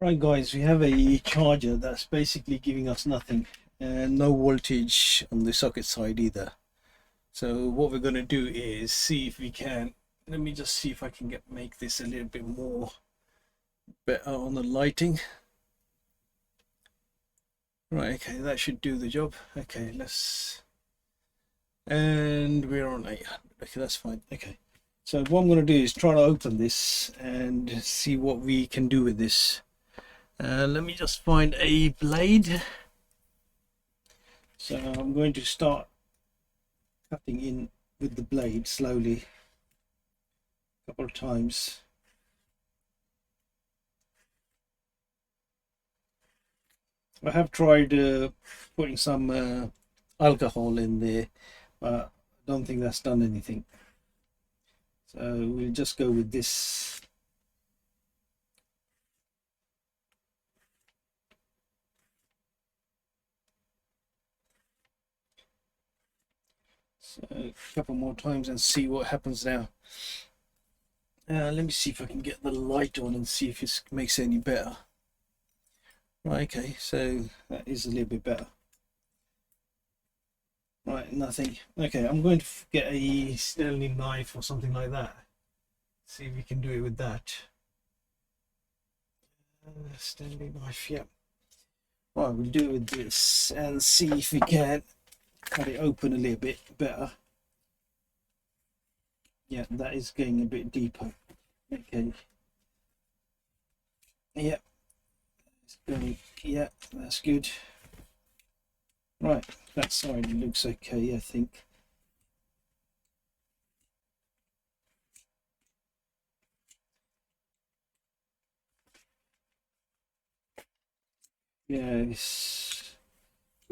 Right guys, we have a charger that's basically giving us nothing and no voltage on the socket side either. So what we're going to do is see if we can, let me just see if I can make this a little bit more better on the lighting. Right, okay, that should do the job. Okay, and we're on 800. Okay, that's fine. Okay, so what I'm going to do is try to open this and see what we can do with this. Let me just find a blade. So I'm going to start cutting in with the blade slowly a couple of times. I have tried putting some alcohol in there, but I don't think that's done anything. So we'll just go with this. So a couple more times and see what happens now. Let me see if I can get the light on and see if it makes it any better. Right, okay, so that is a little bit better. Right, nothing. Okay, I'm going to get a Stanley knife or something like that. See if we can do it with that. Stanley knife, yeah. Right, we'll do it with this and see if we can cut it open a little bit better. Yeah, that is going a bit deeper. Okay. Yeah. It's going, yeah, that's good. Right, that side looks okay, I think. Yeah,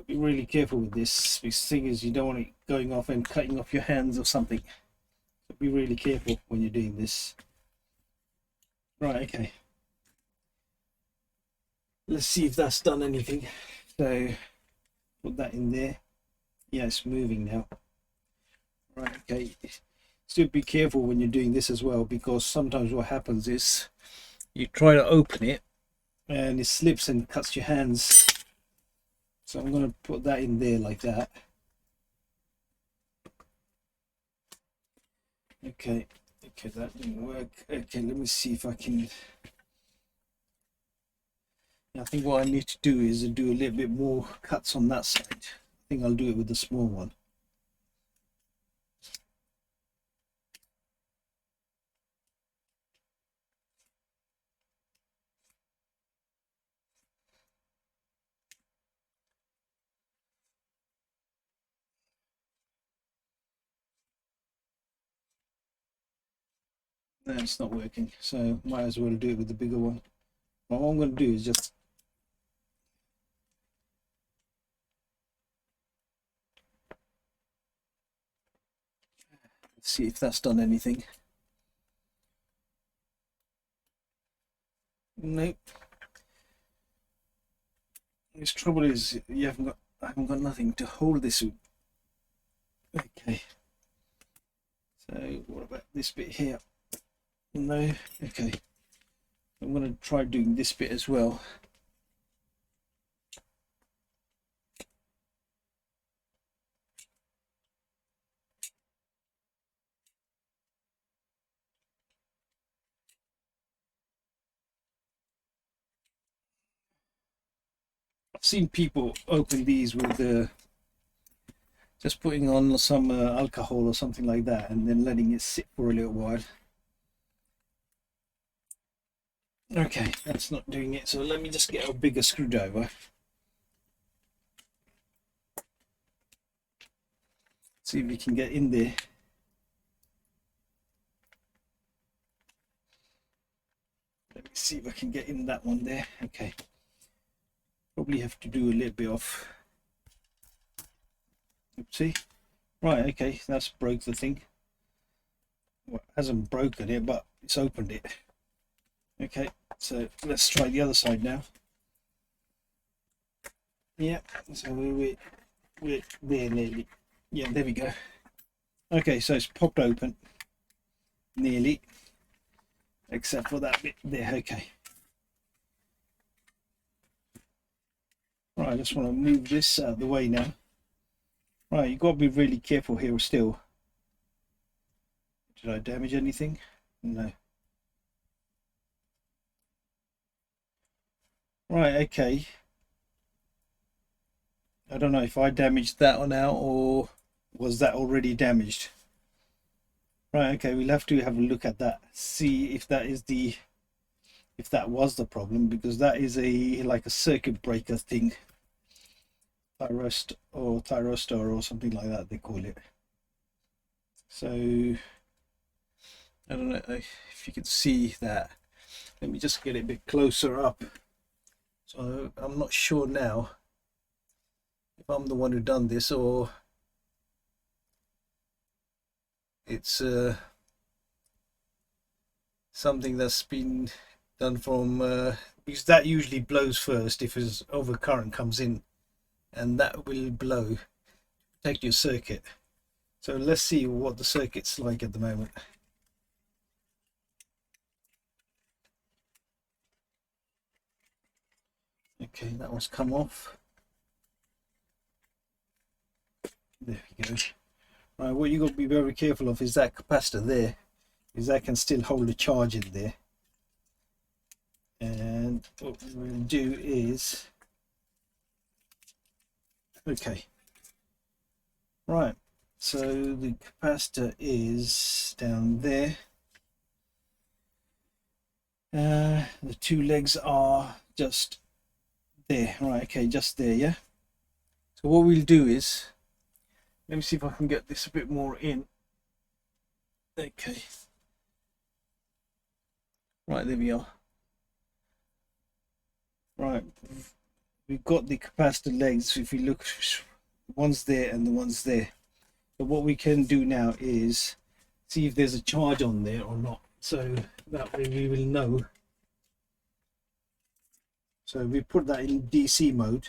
be really careful with this, because the thing is you don't want it going off and cutting off your hands or something. So be really careful when you're doing this. Right, okay. Let's see if that's done anything. So put that in there. Yeah, it's moving now. Right, okay. Still be careful when you're doing this as well, because sometimes what happens is you try to open it and it slips and cuts your hands. So I'm going to put that in there like that. Okay, okay, that didn't work. Okay, let me see if I can. I think what I need to do is do a little bit more cuts on that side. I think I'll do it with the small one. No, it's not working, so might as well do it with the bigger one. What I'm going to do is just see if that's done anything. Nope. This trouble is I haven't got nothing to hold this with. Okay. So what about this bit here? No. Okay. I'm going to try doing this bit as well. I've seen people open these with just putting on some alcohol or something like that and then letting it sit for a little while. Okay, that's not doing it, so let me just get a bigger screwdriver. See if we can get in there. Let me see if I can get in that one there. Okay, probably have to do a little bit off. Oopsie. Right, okay, that's broke the thing. Well, it hasn't broken it, but it's opened it. Okay, so let's try the other side now. Yeah, so we're there nearly. Yeah, there we go. Okay, so it's popped open nearly, except for that bit there. Okay, Right, I just want to move this out of the way now. Right, you've got to be really careful here still. Did I damage anything? No. Right, okay. I don't know if I damaged that one out or was that already damaged. Right, okay, we'll have to have a look at that, see if that is the, if that was the problem, because that is a like a circuit breaker thing. Thyristor or something like that they call it. So I don't know if you can see that. Let me just get it a bit closer up. So I'm not sure now if I'm the one who done this or it's something that's been done from because that usually blows first if his overcurrent comes in, and that will blow, protect your circuit. So let's see what the circuit's like at the moment. Okay, that one's come off. There we go. Right, what you got to be very careful of is that capacitor there, is that can still hold a charge in there. And what we'll do is, okay, right, so the capacitor is down there. The two legs are just there. Right, okay, just there. Yeah, so what we'll do is, let me see if I can get this a bit more in. Okay, right, there we are. Right, we've got the capacitor legs. If you look, one's there and the one's there. So what we can do now is see if there's a charge on there or not, so that way we will know. So we put that in DC mode.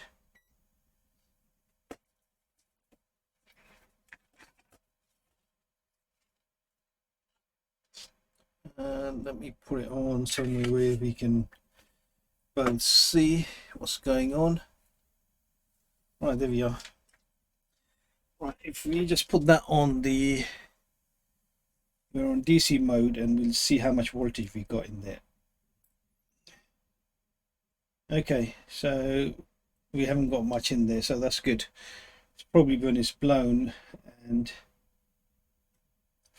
And let me put it on somewhere where we can both see what's going on. Right, there we are. Right, if we just put that on the, we're on DC mode, and we'll see how much voltage we got in there. Okay, so we haven't got much in there, so that's good. It's probably when it's blown. And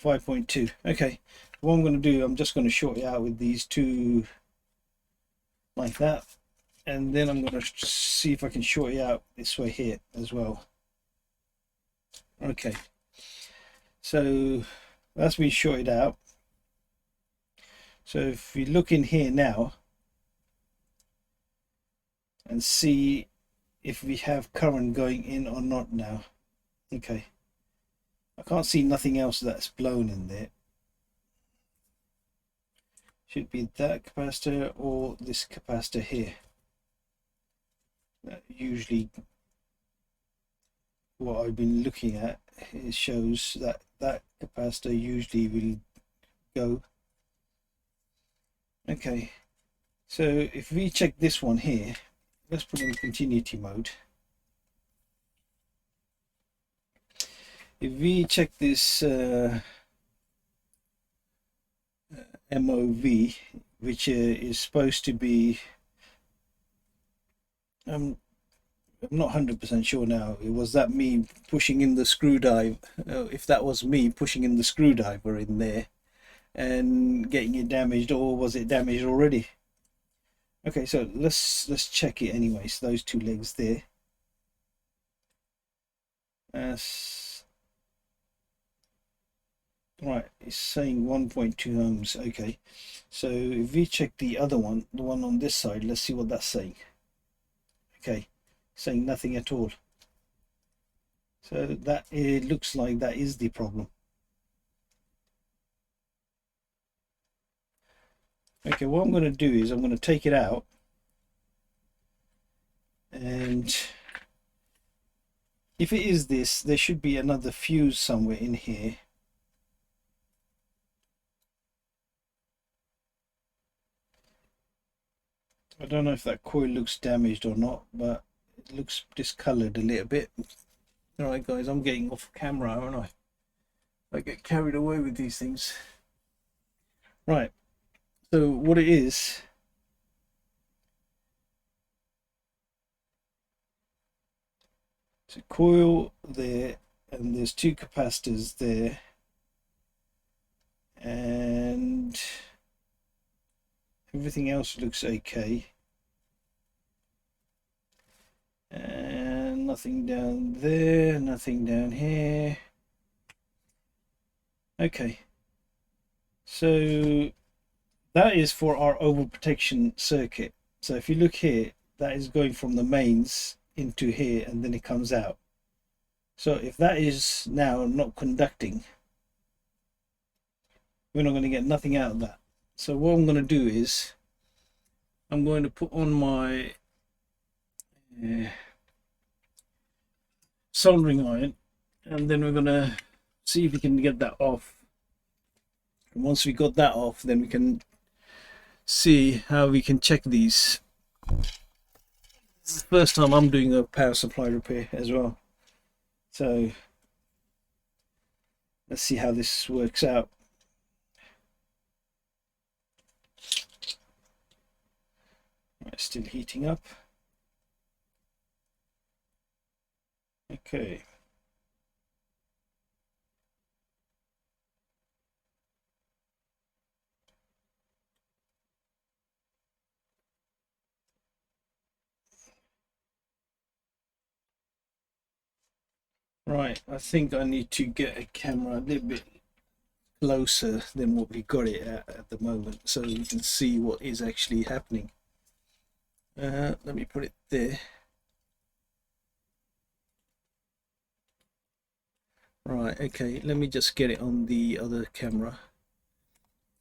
5.2. okay, what I'm going to do, I'm just going to short it out with these two like that, and then I'm going to see if I can short it out this way here as well. Okay, so that's been shorted out. So if we look in here now and see if we have current going in or not now. Okay, I can't see nothing else that's blown in there. Should be that capacitor or this capacitor here. That usually what I've been looking at, it shows that that capacitor usually will go. Okay, so if we check this one here, let's put in continuity mode. If we check this MOV, which is supposed to be, I'm not 100% sure now. Was that me pushing in the screwdriver? If that was me pushing in the screwdriver in there and getting it damaged, or was it damaged already? Okay, so let's check it anyways. Those two legs there. Right, it's saying 1.2 ohms. Okay, so if we check the other one, the one on this side, let's see what that's saying. Okay, saying nothing at all. So that, it looks like that is the problem. Okay, what I'm going to do is I'm going to take it out, and if it is this, there should be another fuse somewhere in here. I don't know if that coil looks damaged or not, but it looks discolored a little bit. All right guys, I'm getting off camera, aren't I get carried away with these things. Right, so what it is, it's a coil there and there's two capacitors there, and everything else looks okay, and nothing down there, nothing down here. Okay, so that is for our overprotection circuit. So if you look here, that is going from the mains into here and then it comes out. So if that is now not conducting, we're not going to get nothing out of that. So what I'm going to do is I'm going to put on my soldering iron, and then we're going to see if we can get that off. And once we got that off, then we can see how we can check these. It's the first time I'm doing a power supply repair as well, so let's see how this works out. Right, still heating up. Okay. Right, I think I need to get a camera a little bit closer than what we got it at the moment, so you can see what is actually happening. Let me put it there. Right, okay, let me just get it on the other camera.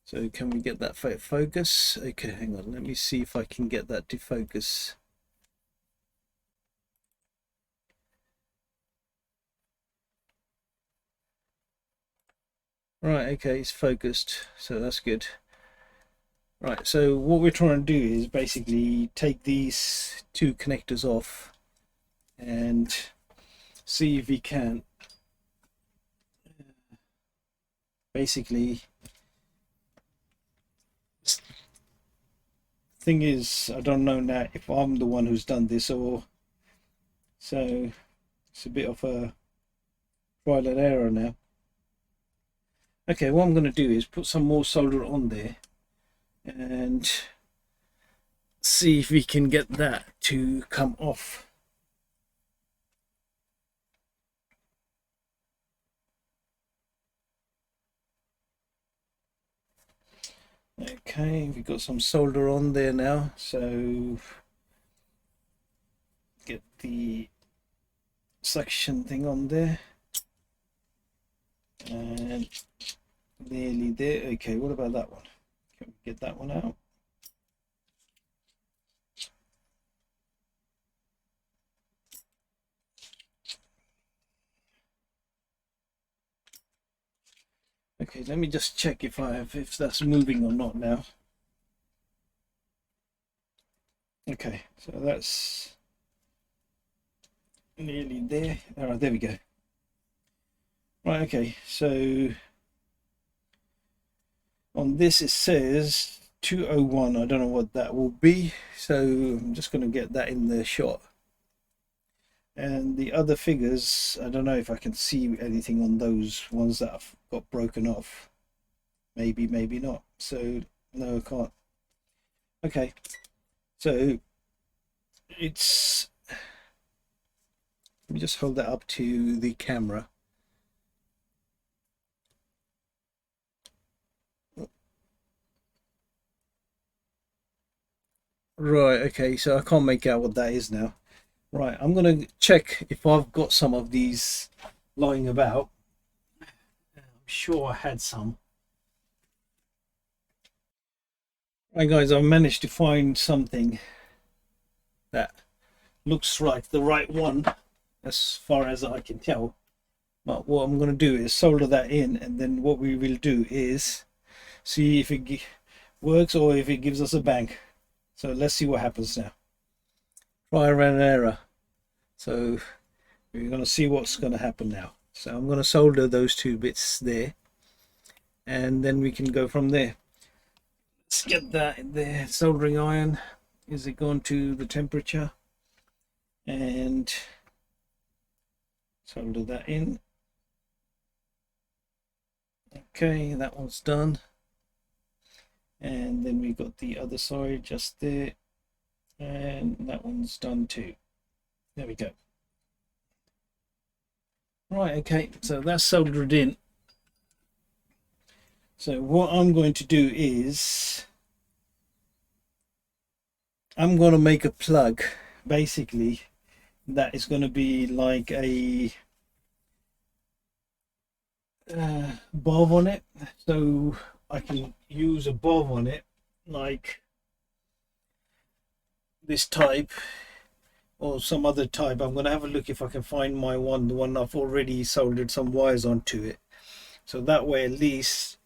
So can we get that focus? Okay, hang on, let me see if I can get that to focus. Right, okay, it's focused, so that's good. Right, so what we're trying to do is basically take these two connectors off and see if we can basically. Thing is, I don't know now if I'm the one who's done this, or so it's a bit of a trial and error now. Okay, what I'm going to do is put some more solder on there and see if we can get that to come off. Okay, we've got some solder on there now, so get the suction thing on there and nearly there. Okay, what about that one? Can we get that one out? Okay, let me just check if that's moving or not now. Okay, so that's nearly there. All right, there we go. Right, okay, so on this it says 201. I don't know what that will be, so I'm just going to get that in the shot. And the other figures, I don't know if I can see anything on those ones that have got broken off. Maybe, maybe not. So no, I can't. Okay, so it's, let me just hold that up to the camera. Right, okay, so I can't make out what that is now. Right, I'm going to check if I've got some of these lying about. I'm sure I had some. Right guys, I've managed to find something that looks like the right one as far as I can tell. But what I'm going to do is solder that in, and then what we will do is see if it works or if it gives us a bang. So let's see what happens now. Trial and error. So we're going to see what's going to happen now. So I'm going to solder those two bits there, and then we can go from there. Let's get that in there. Soldering iron, is it going to the temperature? And solder that in. Okay, that one's done. And then we got the other side just there, and that one's done too. There we go. Right, okay, so that's soldered in. So what I'm going to do is I'm going to make a plug, basically, that is going to be like a bulb on it. So I can use a bulb on it like this type or some other type. I'm going to have a look if I can find my one, the one I've already soldered some wires onto it. So that way, at least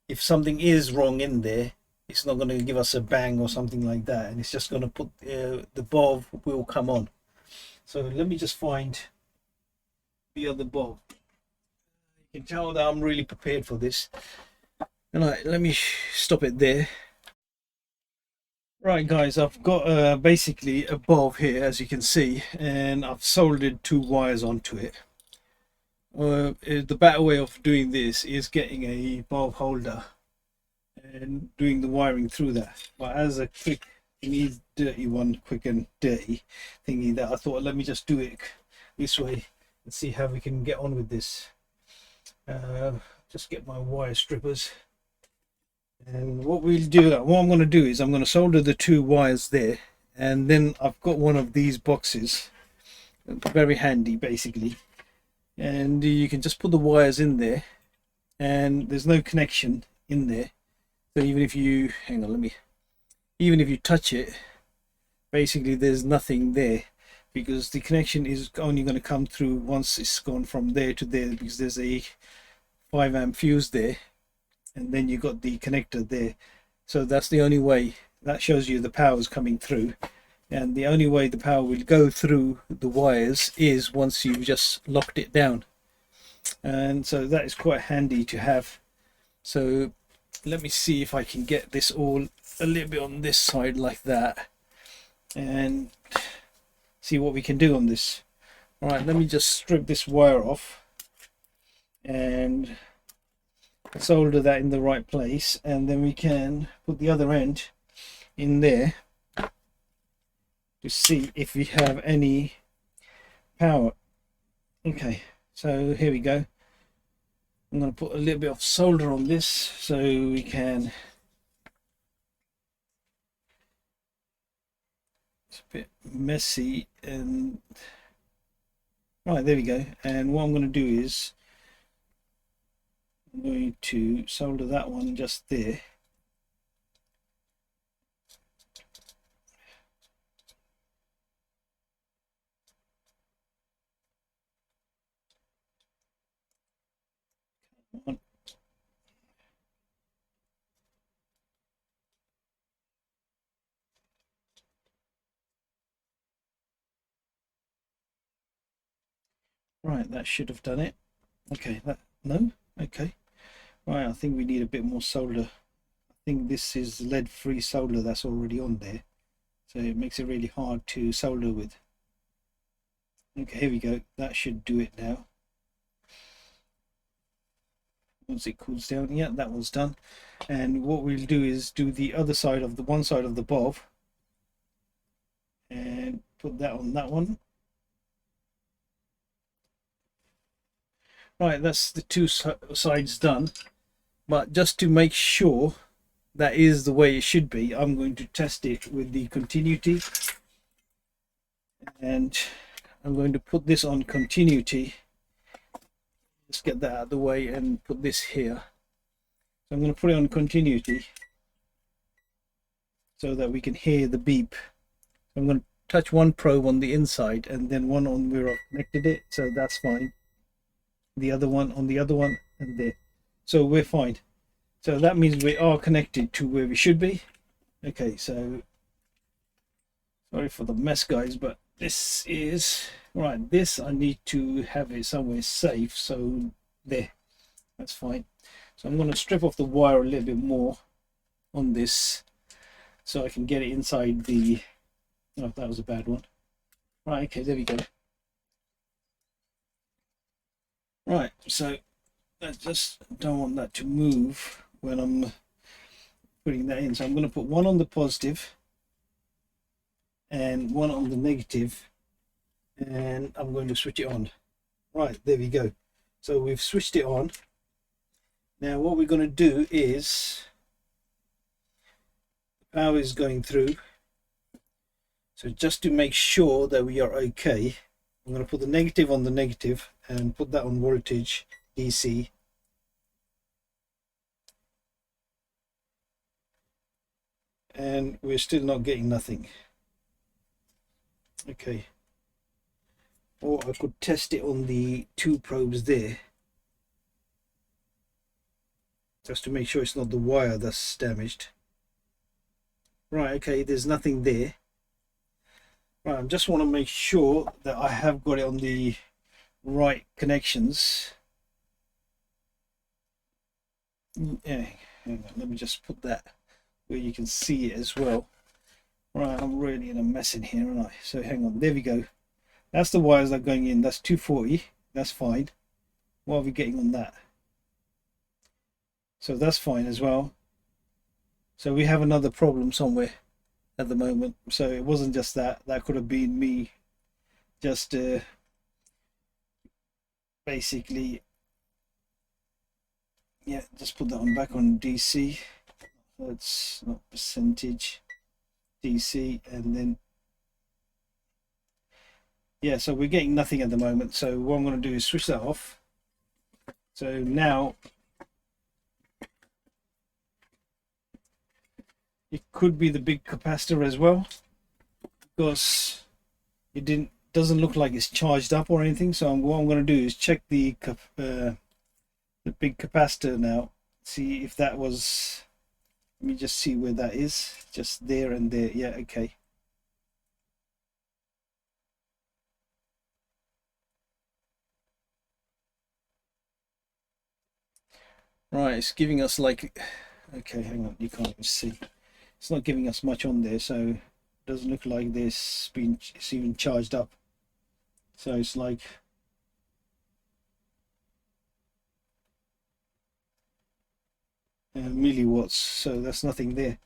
if something is wrong in there, it's not going to give us a bang or something like that, and it's just going to put the bulb will come on. So let me just find the other bulb. You can tell that I'm really prepared for this. And let me stop it there. Right guys, I've got basically a bulb here, as you can see, and I've soldered two wires onto it. The better way of doing this is getting a bulb holder and doing the wiring through that. But as a quick thingy, dirty one, quick and dirty thingy, that I thought, let me just do it this way and see how we can get on with this. Just get my wire strippers, and what I'm going to do is I'm going to solder the two wires there, and then I've got one of these boxes, very handy basically, and you can just put the wires in there, and there's no connection in there. So even if you even if you touch it, basically there's nothing there, because the connection is only going to come through once it's gone from there to there, because there's a 5 amp fuse there, and then you got the connector there. So that's the only way. That shows you the power is coming through, and the only way the power will go through the wires is once you've just locked it down. And so that is quite handy to have. So let me see if I can get this all a little bit on this side like that, and see what we can do on this. All right, let me just strip this wire off and solder that in the right place, and then we can put the other end in there to see if we have any power. Okay, so here we go. I'm going to put a little bit of solder on this so we can, it's a bit messy, and right, there we go. And what I'm going to do is I'm going to solder that one just there. Right, that should have done it. Okay, no, okay. Right, I think we need a bit more solder. I think this is lead-free solder that's already on there, so it makes it really hard to solder with. Okay, here we go. That should do it now. Once it cools down, yeah, that one's done. And what we'll do is do the other side of the one side of the bulb and put that on that one. Right, that's the two sides done. But just to make sure that is the way it should be, I'm going to test it with the continuity, and I'm going to put this on continuity. Let's get that out of the way and put this here. So I'm going to put it on continuity so that we can hear the beep. I'm going to touch one probe on the inside and then one on where I've connected it, so that's fine. The other one on the other one, and there. So we're fine. So that means we are connected to where we should be. Okay, so sorry for the mess guys, but this is right. This I need to have it somewhere safe, so there, that's fine. So I'm going to strip off the wire a little bit more on this so I can get it inside the, oh, that was a bad one. Right, okay, there we go. Right, so I just don't want that to move when I'm putting that in. So I'm going to put one on the positive and one on the negative, and I'm going to switch it on. Right, there we go. So we've switched it on. Now what we're going to do is, the power is going through. So just to make sure that we are okay, I'm going to put the negative on the negative and put that on voltage DC. And we're still not getting nothing. Okay. Or I could test it on the two probes there, just to make sure it's not the wire that's damaged. Right, okay, there's nothing there. Right, I just want to make sure that I have got it on the right connections. Yeah, hang on, let me just put that where you can see it as well. Right, I'm really in a mess in here, aren't I? So hang on, there we go. That's the wires that are going in. That's 240. That's fine. What are we getting on that? So that's fine as well. So we have another problem somewhere at the moment. So it wasn't just that. That could have been me just basically, yeah, just put that one back on DC. That's not percentage DC, and then yeah, so we're getting nothing at the moment. So what I'm going to do is switch that off. So now it could be the big capacitor as well, because it doesn't look like it's charged up or anything. So what I'm going to do is check the big capacitor now, see if that was, let me just see where that is, just there and there. Yeah, okay. Right, it's giving us like, okay, hang on, you can't even see. It's not giving us much on there, so it doesn't look like it's even charged up. So it's like, milliwatts, so that's nothing there.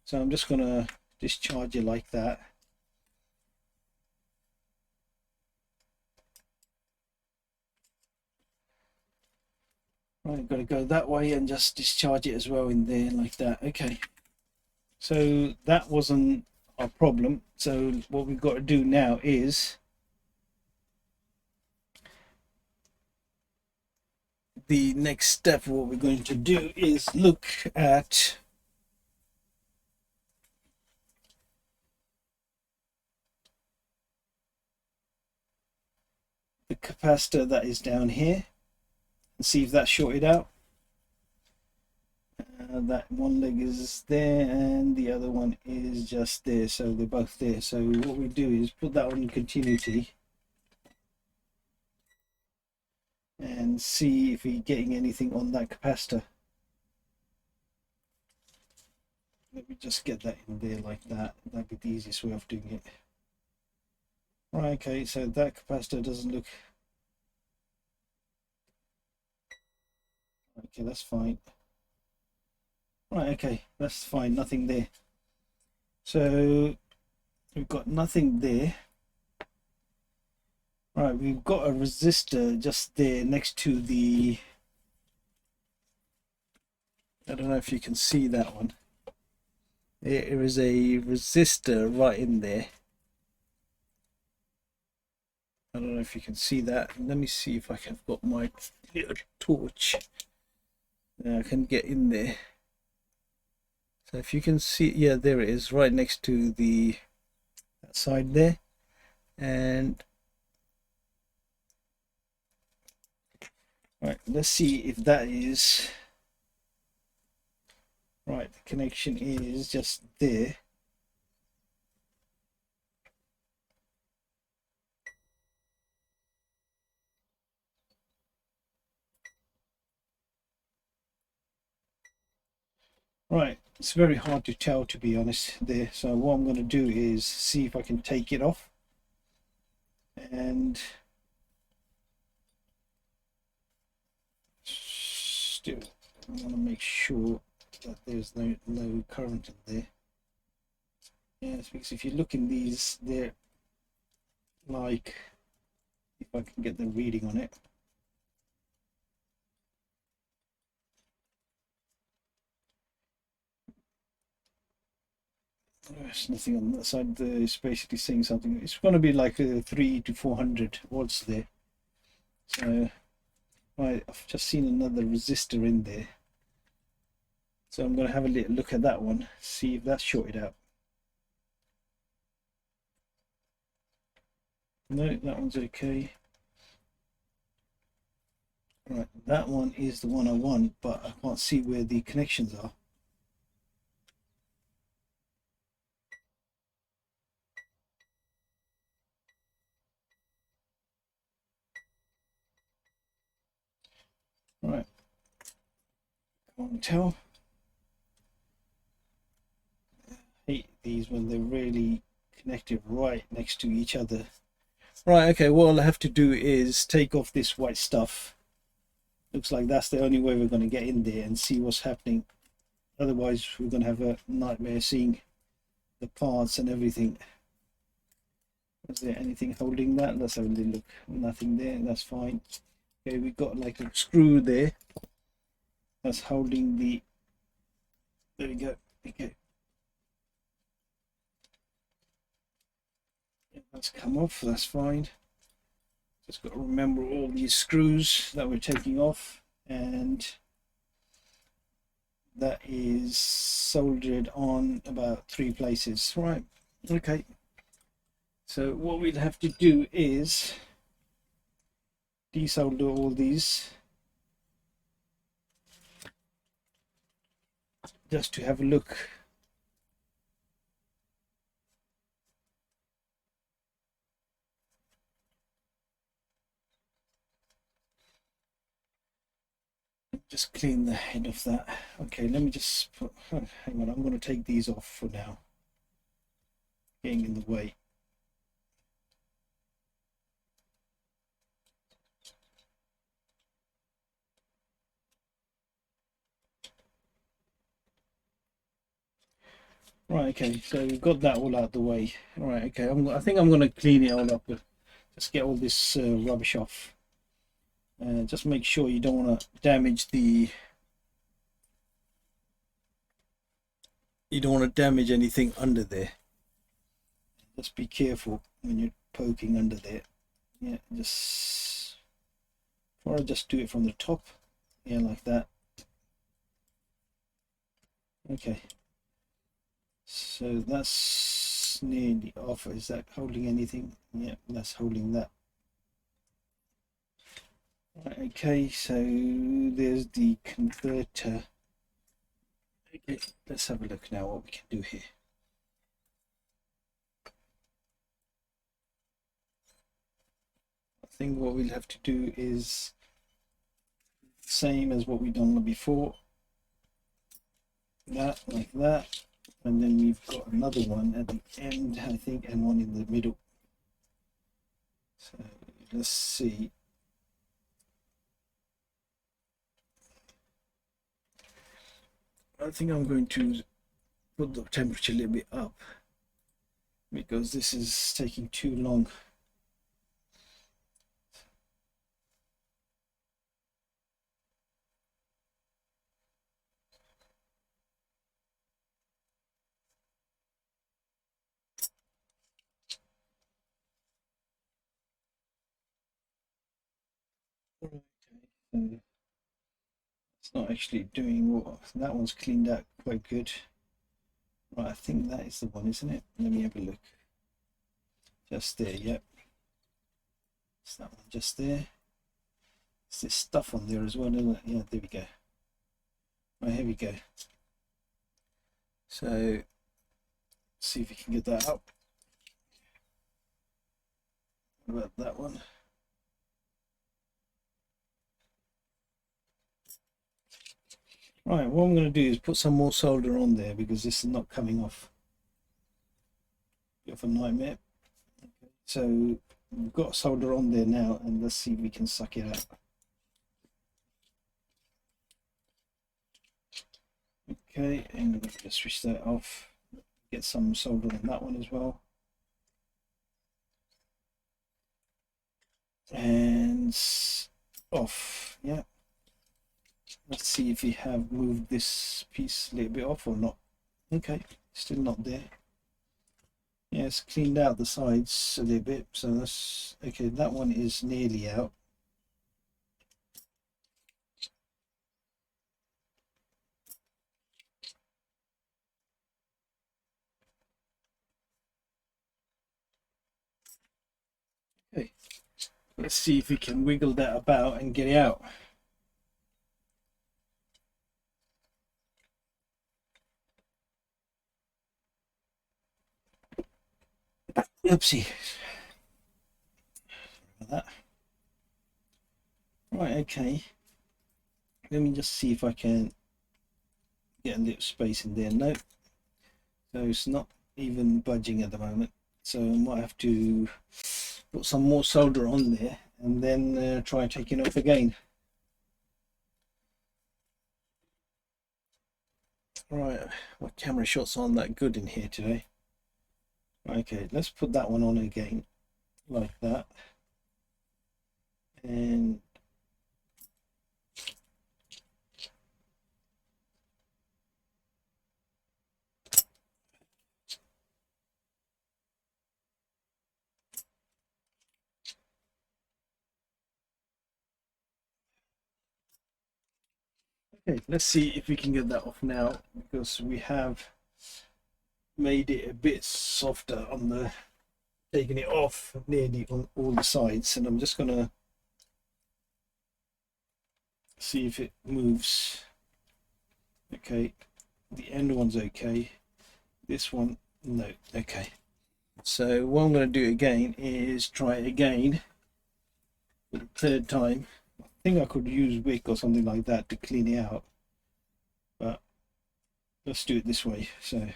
So I'm just gonna discharge it like that. Right, got to go that way and just discharge it as well in there like that. Okay, so that wasn't our problem. So what we've got to do now is the next step. What we're going to do is look at the capacitor that is down here and see if that's shorted out. That one leg is there and the other one is just there, so they're both there. So what we do is put that on continuity and see if we're getting anything on that capacitor. Let me just get that in there like that. That'd be the easiest way of doing it. Right, okay, so that capacitor doesn't look, okay, that's fine. Right, okay, that's fine, nothing there. So we've got nothing there. Right, we've got a resistor just there next to the, I don't know if you can see that one. There is a resistor right in there. I don't know if you can see that. Let me see if I have got my little torch. I can get in there. So if you can see, yeah, there it is, right next to the that side there. And right, let's see if that is right. The connection is just there. Right, it's very hard to tell, to be honest, there. So what I'm going to do is see if I can take it off, and still I want to make sure that there's no current in there. Yes, because if you look in these, they're like, if I can get the reading on it. There's nothing on that side. It's basically saying something. It's going to be like 3 to 400 watts there. So right, I've just seen another resistor in there. So I'm going to have a little look at that one, see if that's shorted out. No, that one's okay. Right, that one is the one I want, but I can't see where the connections are. Right, can't tell. Hate these when they're really connected right next to each other. Right, okay, what I'll have to do is take off this white stuff. Looks like that's the only way we're going to get in there and see what's happening. Otherwise, we're going to have a nightmare seeing the parts and everything. Is there anything holding that? Let's have a little look. Nothing there, that's fine. Okay, we've got like a screw there that's holding the, there we go. Okay, that's come off, that's fine. Just got to remember all these screws that we're taking off, and that is soldered on about 3 places. Right, okay, so what we'll have to do is desolder all these just to have a look. Just clean the head of that. Okay, let me just put, hang on, I'm going to take these off for now, getting in the way. Right, okay, so we've got that all out of the way. All right, okay, I think I'm going to clean it all up, just get all this rubbish off. Just make sure you don't want to damage the, you don't want to damage anything under there. Just be careful when you're poking under there. Yeah, just, or just do it from the top. Yeah, like that. Okay, so that's nearly off. Is that holding anything? Yeah, that's holding that. Right, okay, so there's the converter. Okay, let's have a look now what we can do here. I think what we'll have to do is same as what we've done before. That, like that, and then we've got another one at the end, I think, and one in the middle. So let's see. I think I'm going to put the temperature a little bit up because this is taking too long. Okay, so it's not actually doing what, that one's cleaned out quite good. Right, I think that is the one, isn't it? Let me have a look. Just there, yep. It's that one just there. It's this stuff on there as well, isn't it? Yeah, there we go. Right, here we go. So see if we can get that up. What about that one? Right, what I'm going to do is put some more solder on there because this is not coming off. Bit of a nightmare. Okay, so we've got solder on there now, and let's see if we can suck it out. Okay, and we're going to just switch that off. Get some solder on that one as well. And off, yeah. Let's see if we have moved this piece a little bit off or not. Okay, still not there. Yeah, it's cleaned out the sides a little bit, so that's okay. That one is nearly out. Okay, let's see if we can wiggle that about and get it out. Oopsie. That. Right, okay. Let me just see if I can get a little space in there. No, so it's not even budging at the moment. So I might have to put some more solder on there and then try taking it off again. Right, my camera shots aren't that good in here today. Okay, let's put that one on again, like that. And okay, let's see if we can get that off now, because we have made it a bit softer on the taking it off nearly on all the sides, and I'm just gonna see if it moves. Okay, the end one's okay, this one no. Okay, so what I'm going to do again is try it again for the third time. I think I could use wick or something like that to clean it out, but let's do it this way. So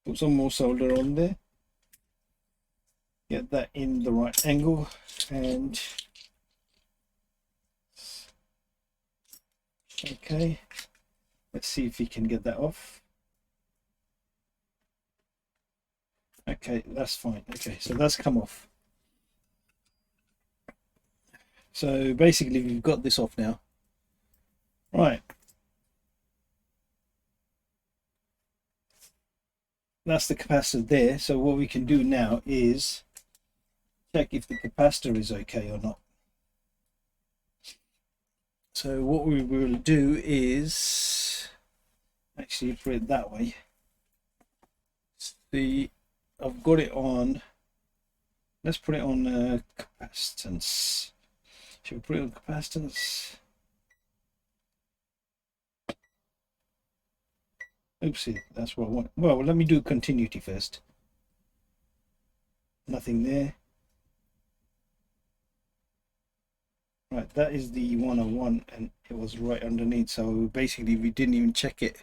put some more solder on there, get that in the right angle, and okay, let's see if we can get that off. Okay, that's fine. Okay, so that's come off. So basically we've got this off now. Right, that's the capacitor there. So what we can do now is check if the capacitor is okay or not. So what we will do is actually put it that way. I've got it on, let's put it on capacitance. Should we put it on capacitance? Oopsie, that's what I want. Well, let me do continuity first. Nothing there. Right, that is the 101, and it was right underneath. So basically we didn't even check it.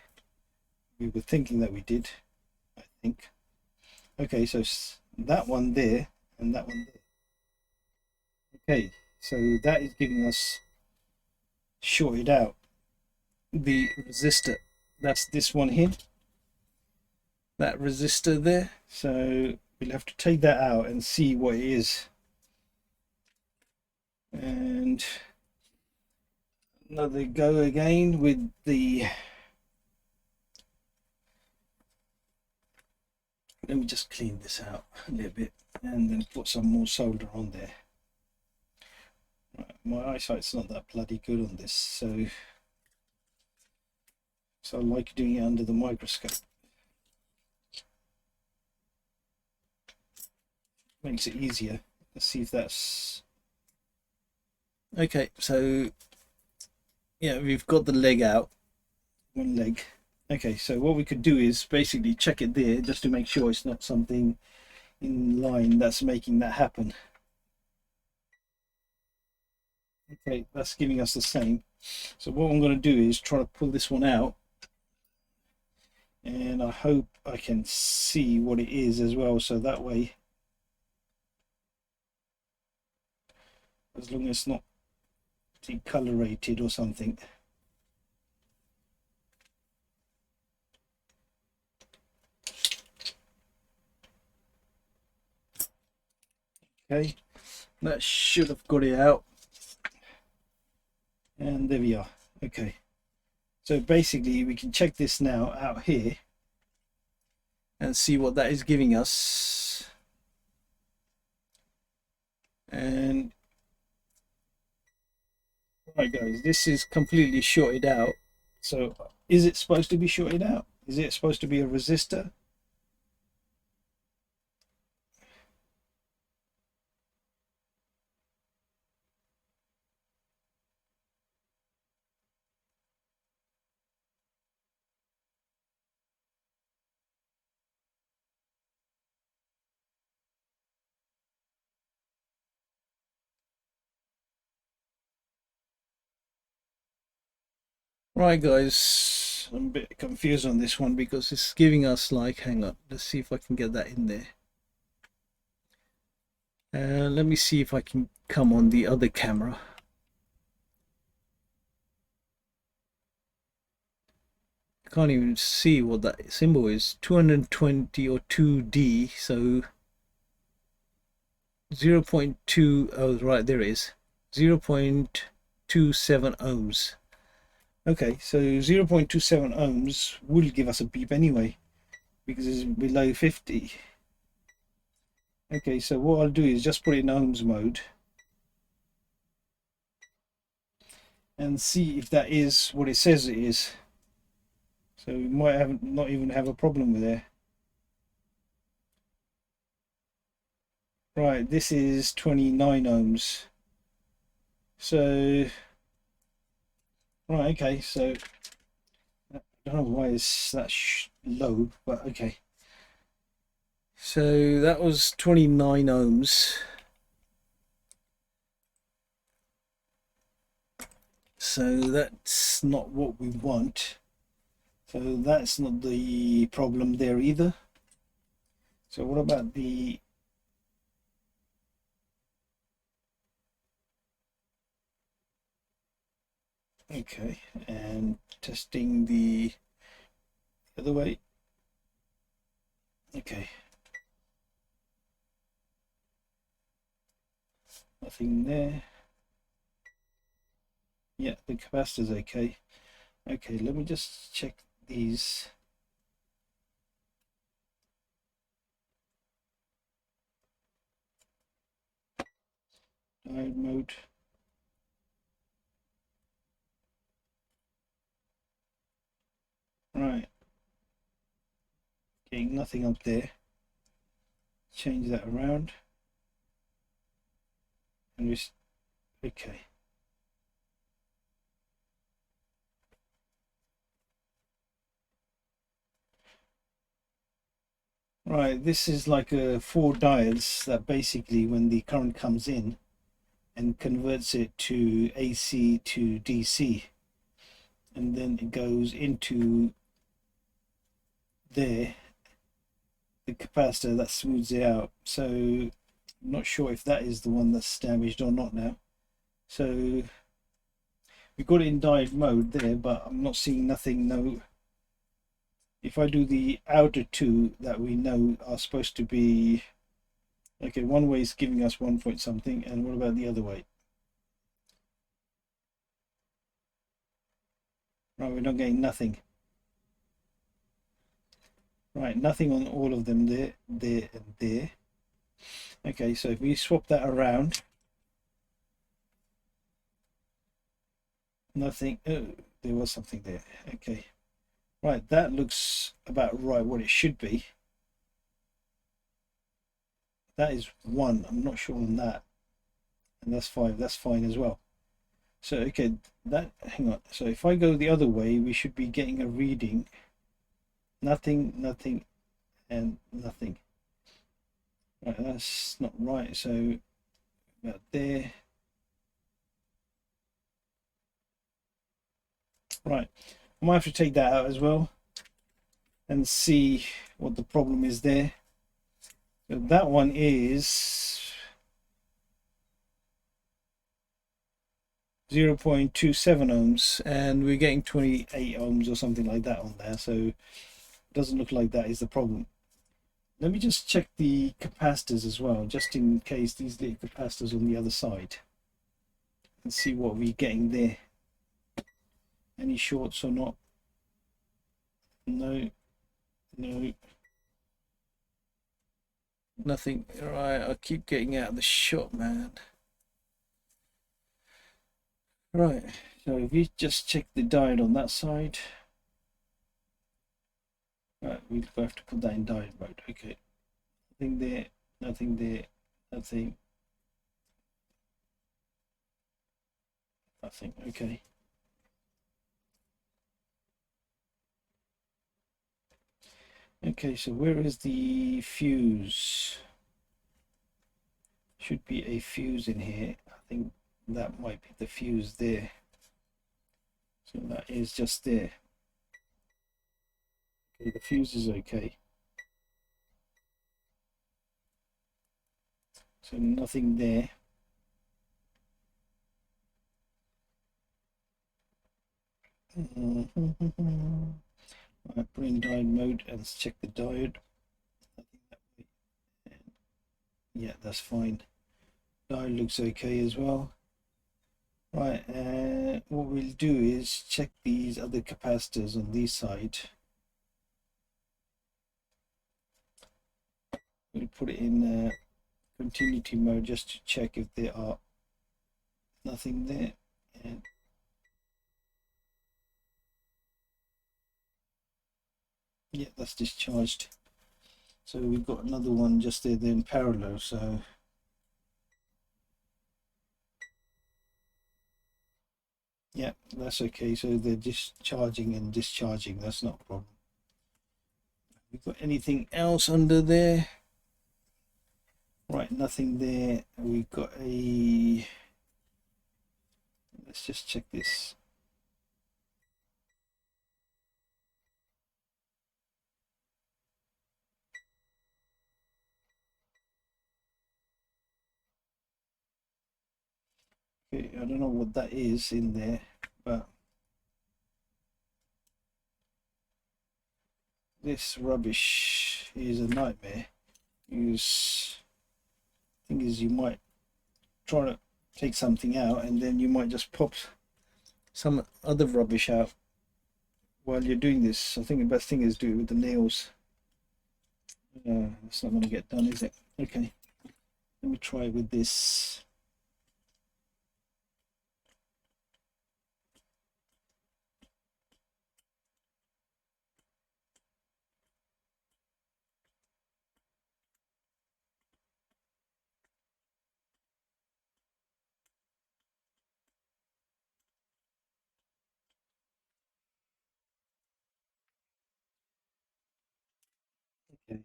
We were thinking that we did, I think. Okay, so that one there and that one there. Okay, so that is giving us shorted out the resistor. That's this one here, that resistor there. So we'll have to take that out and see what it is. And another go again with the, let me just clean this out a little bit and then put some more solder on there. Right, my eyesight's not that bloody good on this, so I like doing it under the microscope. Makes it easier. Let's see if that's okay. So yeah, we've got the leg out, one leg. Okay, so what we could do is basically check it there just to make sure it's not something in line that's making that happen. Okay, that's giving us the same. So what I'm going to do is try to pull this one out, and I hope I can see what it is as well, so that way, as long as it's not decolorated or something. Okay, that should have got it out, and there we are. Okay, so basically we can check this now out here and see what that is giving us. And right guys, this is completely shorted out. So is it supposed to be shorted out? Is it supposed to be a resistor? Right guys, I'm a bit confused on this one because it's giving us like, hang on, let's see if I can get that in there. Let me see if I can come on the other camera. I can't even see what that symbol is. 220 or 2D, so 0.2, oh right, there it is. 0.27 ohms. Okay, so 0.27 ohms will give us a beep anyway, because it's below 50. Okay, so what I'll do is just put it in ohms mode and see if that is what it says it is. So we might have not even have a problem with it. Right, this is 29 ohms. So, right, okay, so I don't know why it's that low, but okay. So that was 29 ohms. So that's not what we want. So that's not the problem there either. So what about the okay, and testing the other way. Okay, nothing there. Yeah, the capacitor's okay. Okay, let me just check these. Diode mode. Right. Okay, nothing up there. Change that around. And just okay. Right, this is like a 4 diodes that basically when the current comes in and converts it to AC to DC, and then it goes into there, the capacitor that smooths it out. So I'm not sure if that is the one that's damaged or not now. So we got it in diode mode there, but I'm not seeing nothing. No, if I do the outer two that we know are supposed to be okay, one way is giving us 1 point something, and what about the other way? Right, we're not getting nothing. Right, nothing on all of them there, there, and there. Okay, so if we swap that around, nothing. Oh, there was something there. Okay, right, that looks about right what it should be. That is 1. I'm not sure on that, and that's 5. That's fine as well. So okay, that hang on. So if I go the other way, we should be getting a reading. Nothing, nothing, and nothing. Right, that's not right. So about there. Right, I might have to take that out as well and see what the problem is there. So that one is 0.27 ohms, and we're getting 28 ohms or something like that on there, so it doesn't look like that is the problem. Let me just check the capacitors as well, just in case, these little capacitors on the other side, and see what we're getting there. Any shorts or not? No, no, nothing. All right, I keep getting out of the shot, man. Right, so if you just check the diode on that side. Right, we'll have to put that in diode mode. Okay, nothing there, nothing there, nothing, nothing. Okay. Okay, so where is the fuse? Should be a fuse in here. I think that might be the fuse there. So that is just there. Okay, the fuse is okay. So nothing there. I put in diode mode and let's check the diode. Yeah, that's fine. Diode looks okay as well. Right, what we'll do is check these other capacitors on this side. We'll put it in continuity mode just to check if there are nothing there. And yeah, that's discharged. So we've got another one just there in parallel. So yeah, that's okay. So they're discharging and discharging. That's not a problem. We've got anything else under there? Right, nothing there. We've got a, let's just check this. Okay, I don't know what that is in there, but this rubbish is a nightmare. Thing is, you might try to take something out and then you might just pop some other rubbish out while you're doing this. I think the best thing is do it with the nails. It's not going to get done, is it? Okay, let me try with this. Okay,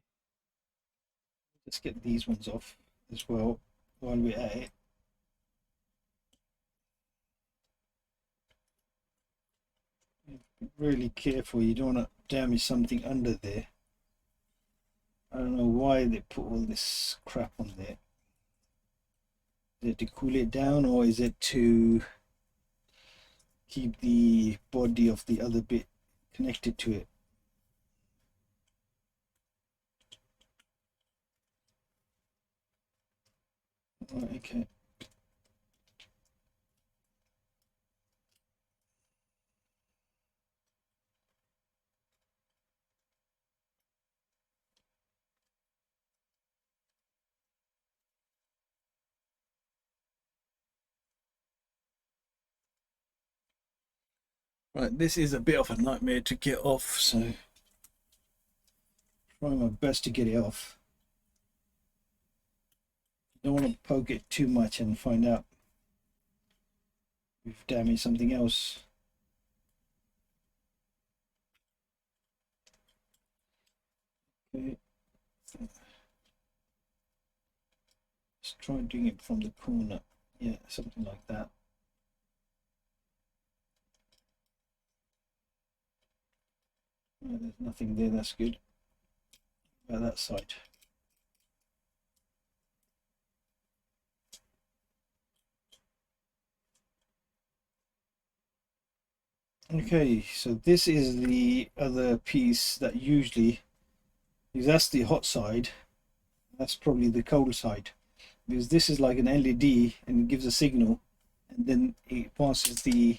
let's get these ones off as well while we're at it. Be really careful, you don't want to damage something under there. I don't know why they put all this crap on there. Is it to cool it down, or is it to keep the body of the other bit connected to it? Okay. Right, this is a bit of a nightmare to get off, so trying my best to get it off. Don't want to poke it too much and find out we've damaged something else. Okay. Let's try doing it from the corner. Yeah, something like that. There's nothing there, that's good. About that side. Okay, so this is the other piece that usually, because that's the hot side, that's probably the cold side, because this is like an LED and it gives a signal and then it passes the,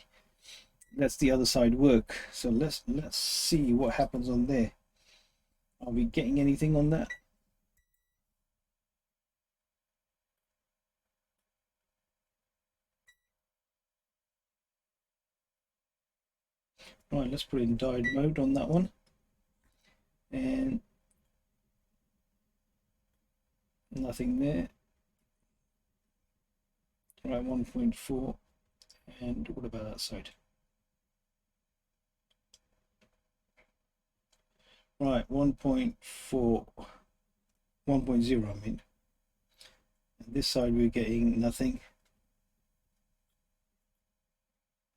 lets the other side work. So let's see what happens on there. Are we getting anything on that? Right, let's put in diode mode on that one. And nothing there. Right, 1.4. And what about that side? Right, 1.4. 1.0, I mean. And this side we're getting nothing.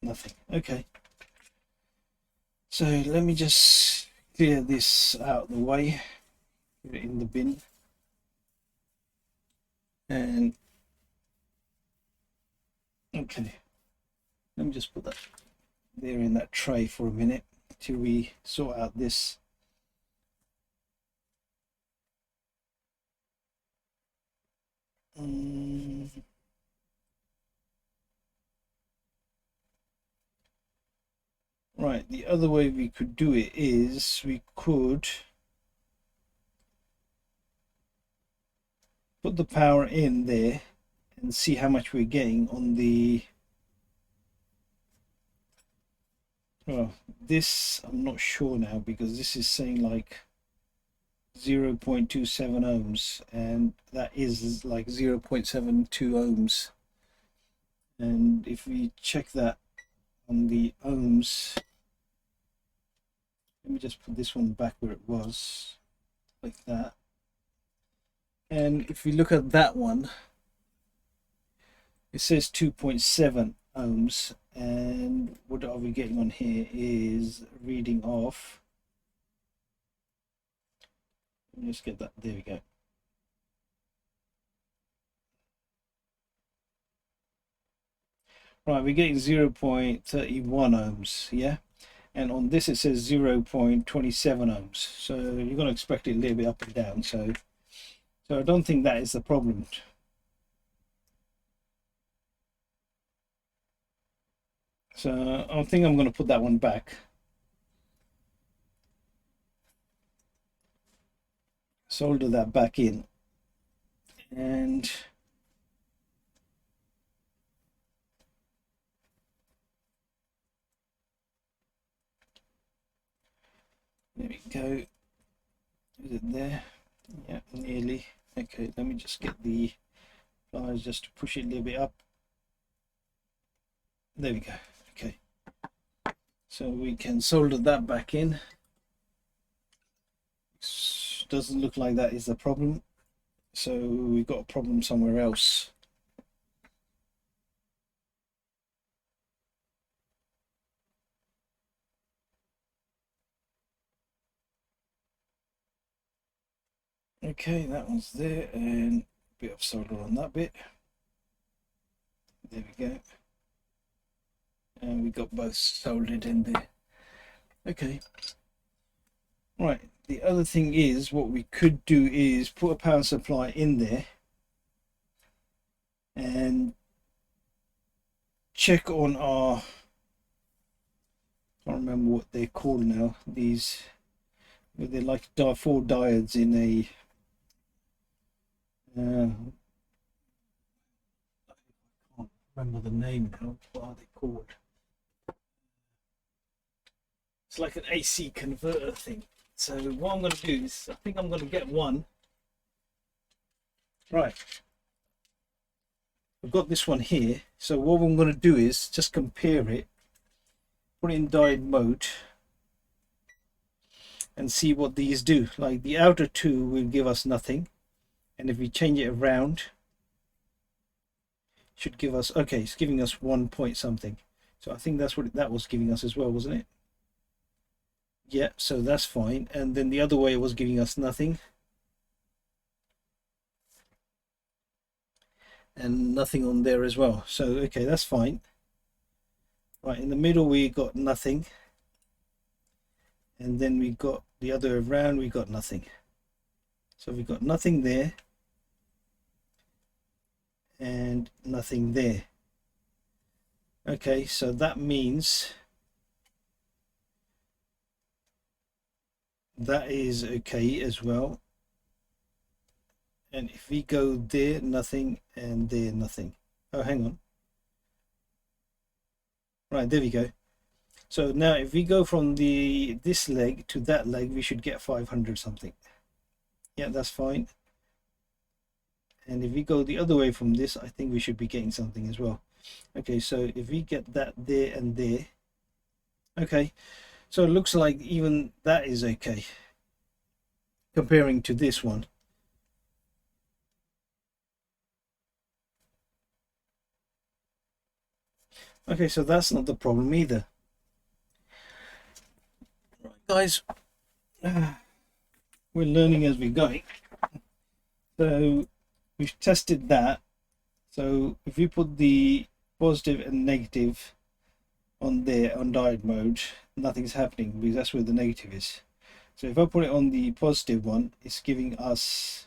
Nothing. Okay. So let me just clear this out of the way. Put it in the bin. And okay. Let me just put that there in that tray for a minute till we sort out this. Right, the other way we could do it is we could put the power in there and see how much we're getting on the, well, this I'm not sure now because this is saying like 0.27 ohms and that is like 0.72 ohms, and if we check that on the ohms, let me just put this one back where it was, like that. And if we look at that one, it says 2.7 ohms, and what are we getting on here is reading off, let's get that, there we go. Right, we're getting 0.31 ohms, yeah, and on this it says 0.27 ohms, so you're going to expect it a little bit up and down, so I don't think that is the problem. So I think I'm going to put that one back. Solder that back in. And there we go. Is it there? Yeah, nearly. Okay, let me just get the pliers just to push it a little bit up. There we go. Okay. So we can solder that back in. Doesn't look like that is the problem. So we've got a problem somewhere else. Okay, that one's there, and a bit of solder on that bit. There we go. And we got both soldered in there. Okay. Right, the other thing is what we could do is put a power supply in there and check on our, I can't remember what they're called now, these, they're like 4 diodes in a I can't remember the name now. What are they called? It's like an AC converter thing. So what I'm going to do is, I think I'm going to get one. Right. I've got this one here. So what I'm going to do is just compare it, put it in diode mode, and see what these do. Like the outer two will give us nothing. And if we change it around, it should give us, okay, it's giving us 1 point something. So I think that's what that was giving us as well, wasn't it? Yeah, so that's fine. And then the other way was giving us nothing. And nothing on there as well. So, okay, that's fine. Right, in the middle we got nothing. And then we got the other way around, we got nothing. So we got nothing there. And nothing there. Okay, so that means that is okay as well. And if we go there, nothing, and there, nothing. Oh, hang on. Right, there we go. So now if we go from this leg to that leg, we should get 500 something. Yeah, that's fine. And if we go the other way from this, I think we should be getting something as well. Okay, so if we get that there and there, okay, so it looks like even that is okay comparing to this one. Okay, so that's not the problem either. Right, guys, we're learning as we're going. So we've tested that. So if we put the positive and negative on there on diode mode, nothing's happening because that's where the negative is. So if I put it on the positive one, it's giving us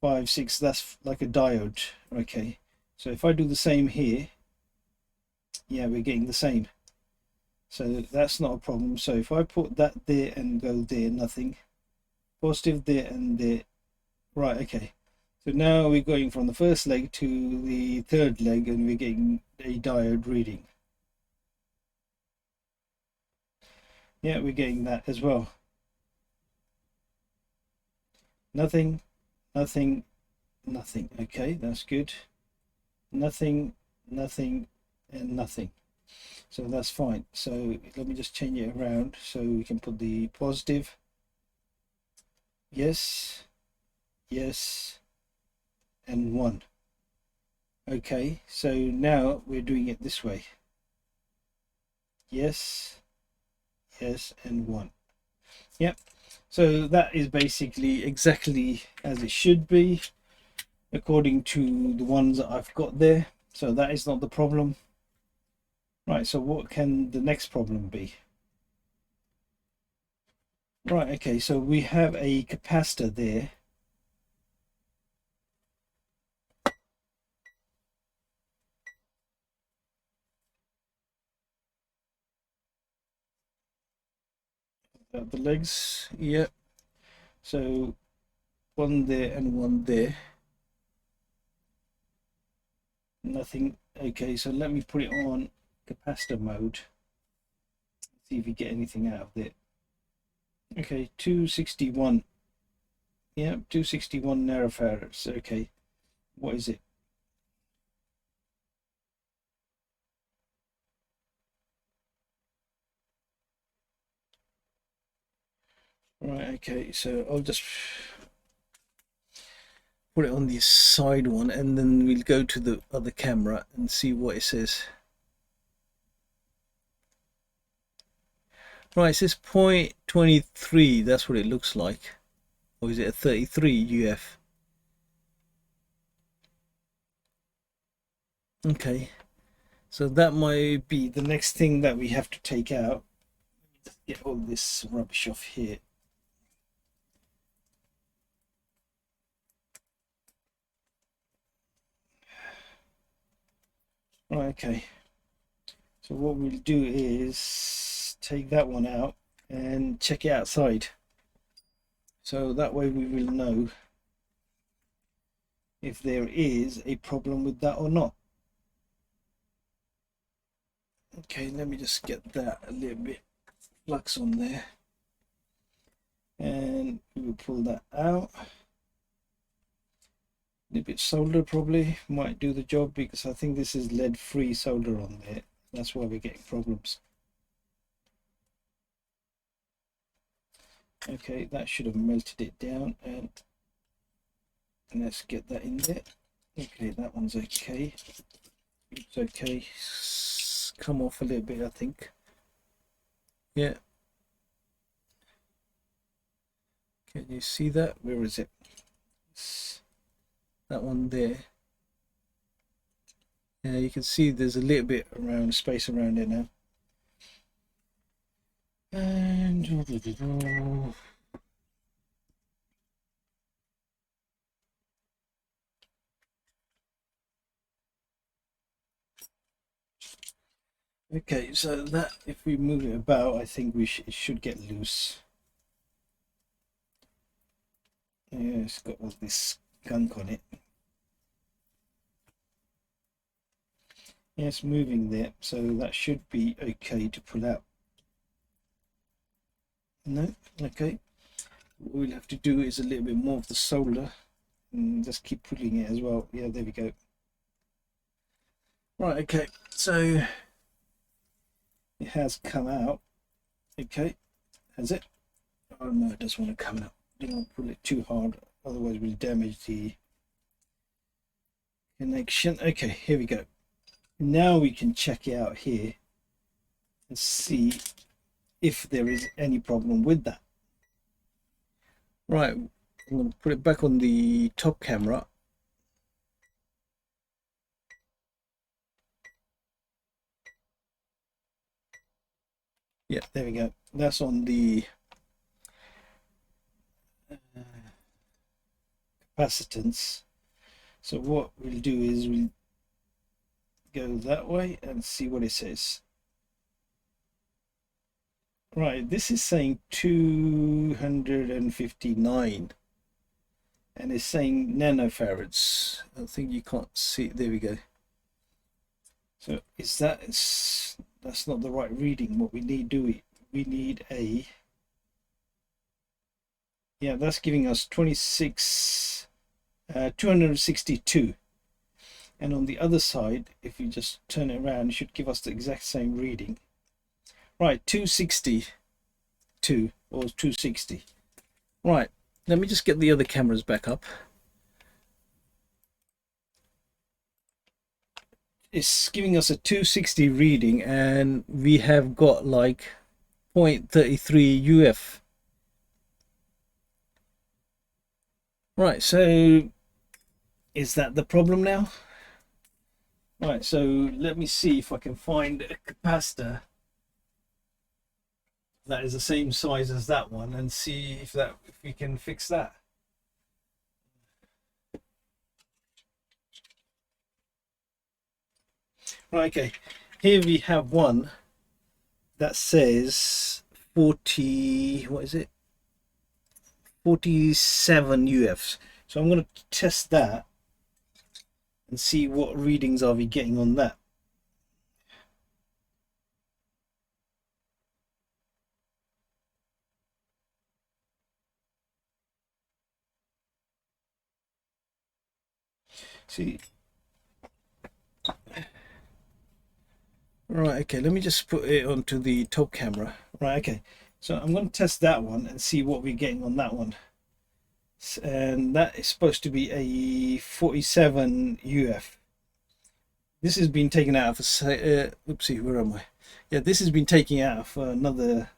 5, 6. That's like a diode. Okay, so if I do the same here, yeah, we're getting the same. So that's not a problem. So if I put that there and go there, nothing. Positive there and there. Right, okay. So now we're going from the first leg to the third leg and we're getting a diode reading. Yeah, we're getting that as well. Nothing, nothing, nothing. Okay, that's good. Nothing, nothing, and nothing. So that's fine. So let me just change it around so we can put the positive. Yes, yes, and 1. Okay, so now we're doing it this way. Yes, yes, and 1. Yep. So that is basically exactly as it should be according to the ones that I've got there. So that is not the problem. Right, so what can the next problem be? Right, okay, so we have a capacitor there. The legs, yep. So 1 there and 1 there. Nothing. Okay, so let me put it on capacitor mode. See if we get anything out of it. Okay, 261. Yep, 261 narrowfarads. Okay, what is it? Right, okay, so I'll just put it on the side one and then we'll go to the other camera and see what it says. Right, it says 0.23, that's what it looks like. Or is it a 33 UF? Okay, so that might be the next thing that we have to take out. Just get all this rubbish off here. Right, okay. So what we'll do is take that one out and check it outside. So that way we will know if there is a problem with that or not. Okay, let me just get that a little bit flux on there. And we will pull that out. A little bit solder probably might do the job because I think this is lead free solder on there. That's why we're getting problems. Okay, that should have melted it down, and let's get that in there. Okay, that one's okay. It's okay. Come off a little bit, I think. Yeah. Can you see that? Where is it? It's that one there. Yeah, you can see there's a little bit around space around it now. And okay, so that if we move it about, I think it should get loose. Yeah, it's got all this gunk on it. Yeah, it's moving there, so that should be okay to pull out. No, okay. What we'll have to do is a little bit more of the solder and just keep pulling it as well. Yeah, there we go. Right, okay, so it has come out. Okay, has it? Oh no, it doesn't want to come out. Don't pull it too hard, otherwise we'll damage the connection. Okay, here we go. Now we can check it out here and see if there is any problem with that. Right, I'm going to put it back on the top camera. Yeah, there we go. That's on the capacitance. So what we'll do is we'll go that way and see what it says. Right, this is saying 259 and it's saying nanofarads. I think you can't see it. There we go. So that's not the right reading. What we need, we need a, yeah, that's giving us 262. And on the other side, if you just turn it around, it should give us the exact same reading. Right, 262 or 260. Right, let me just get the other cameras back up. It's giving us a 260 reading and we have got like 0.33 UF. Right, so is that the problem now? Right, so let me see if I can find a capacitor that is the same size as that one and see if we can fix that. Right, okay, here we have one that says 40, what is it, 47 UFs. So I'm going to test that and see what readings are we getting on that. See, right, okay, let me just put it onto the top camera. Right, okay, so I'm going to test that one and see what we're getting on that one. And that is supposed to be a 47 UF. This has been taken out of a oopsie, where am I? Yeah, this has been taken out of another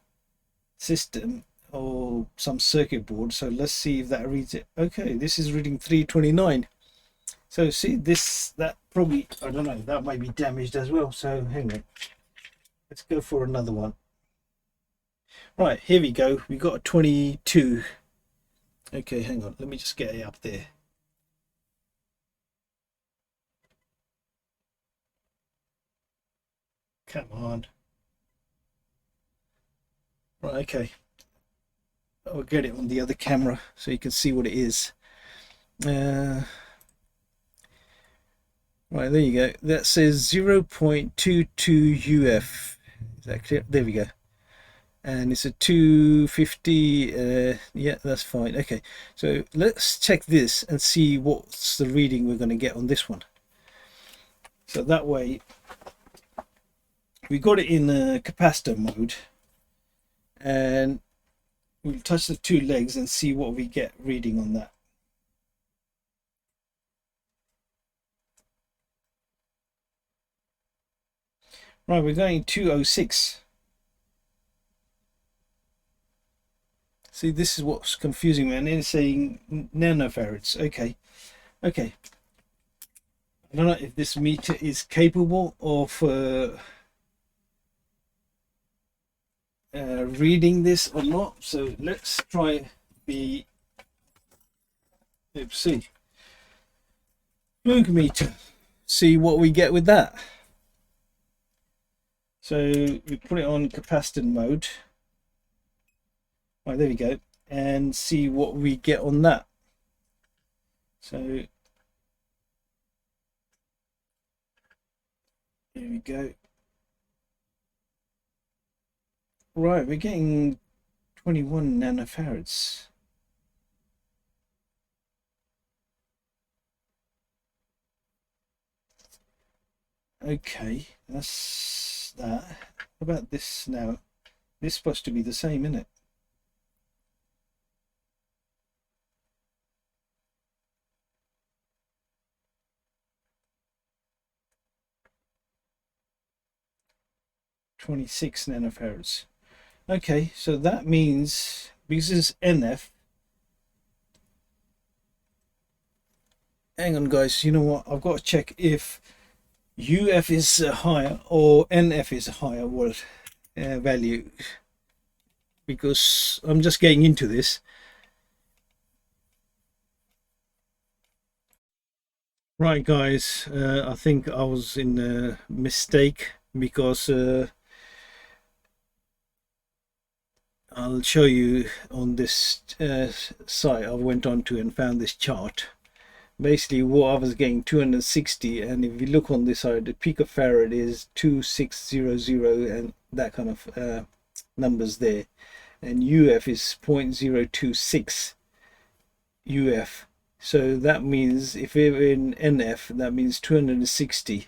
system or some circuit board. So let's see if that reads it. Okay, this is reading 329. So see this, that probably, I don't know, that might be damaged as well. So hang on, let's go for another one. Right, here we go. We got a 22. Okay, hang on, let me just get it up there. Come on. Right, okay, I'll get it on the other camera so you can see what it is. Right, there you go. That says 0.22 UF. Is that clear? There we go. And it's a 250. Yeah, that's fine. Okay, so let's check this and see what's the reading we're going to get on this one. So that way we got it in capacitor mode, and we'll touch the two legs and see what we get reading on that. Right, we're going 206. See, this is what's confusing me, and it's saying nanofarads. Okay, okay. I don't know if this meter is capable of reading this or not. So let's try the, let's see, plug meter. See what we get with that. So we put it on capacitor mode. Right, there we go, and see what we get on that. So here we go. Right, we're getting 21 nanofarads. Okay, that's that. What about this now? This is supposed to be the same, isn't it? (26 nanofarads). Okay, so that means because this is NF. Hang on, guys. You know what? I've got to check if UF is higher or NF is higher value, because I'm just getting into this. Right, guys. I think I was in a mistake, because I'll show you on this site I went on to and found this chart. Basically what I was getting 260, and if you look on this side, the picofarad is 2600 and that kind of numbers there, and UF is 0.026 UF. So that means if we're in NF, that means 260.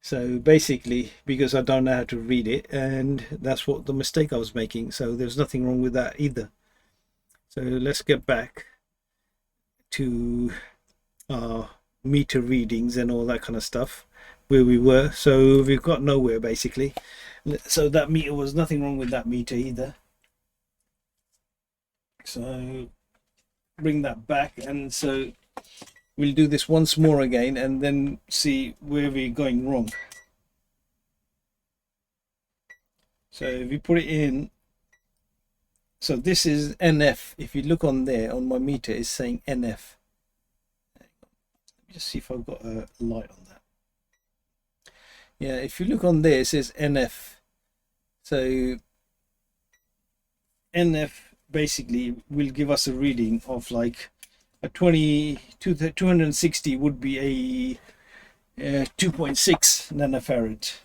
So basically, because I don't know how to read it, and that's what the mistake I was making, so there's nothing wrong with that either. So let's get back to our meter readings and all that kind of stuff, where we were. So we've got nowhere basically. So that meter, was nothing wrong with that meter either. So bring that back, and so we'll do this once more again and then see where we're going wrong. So if you put it in, so this is NF. If you look on there on my meter, it's saying NF. Let me just see if I've got a light on that. Yeah, if you look on there, it says NF. So NF basically will give us a reading of like a 260 would be a 2.6 nanofarad.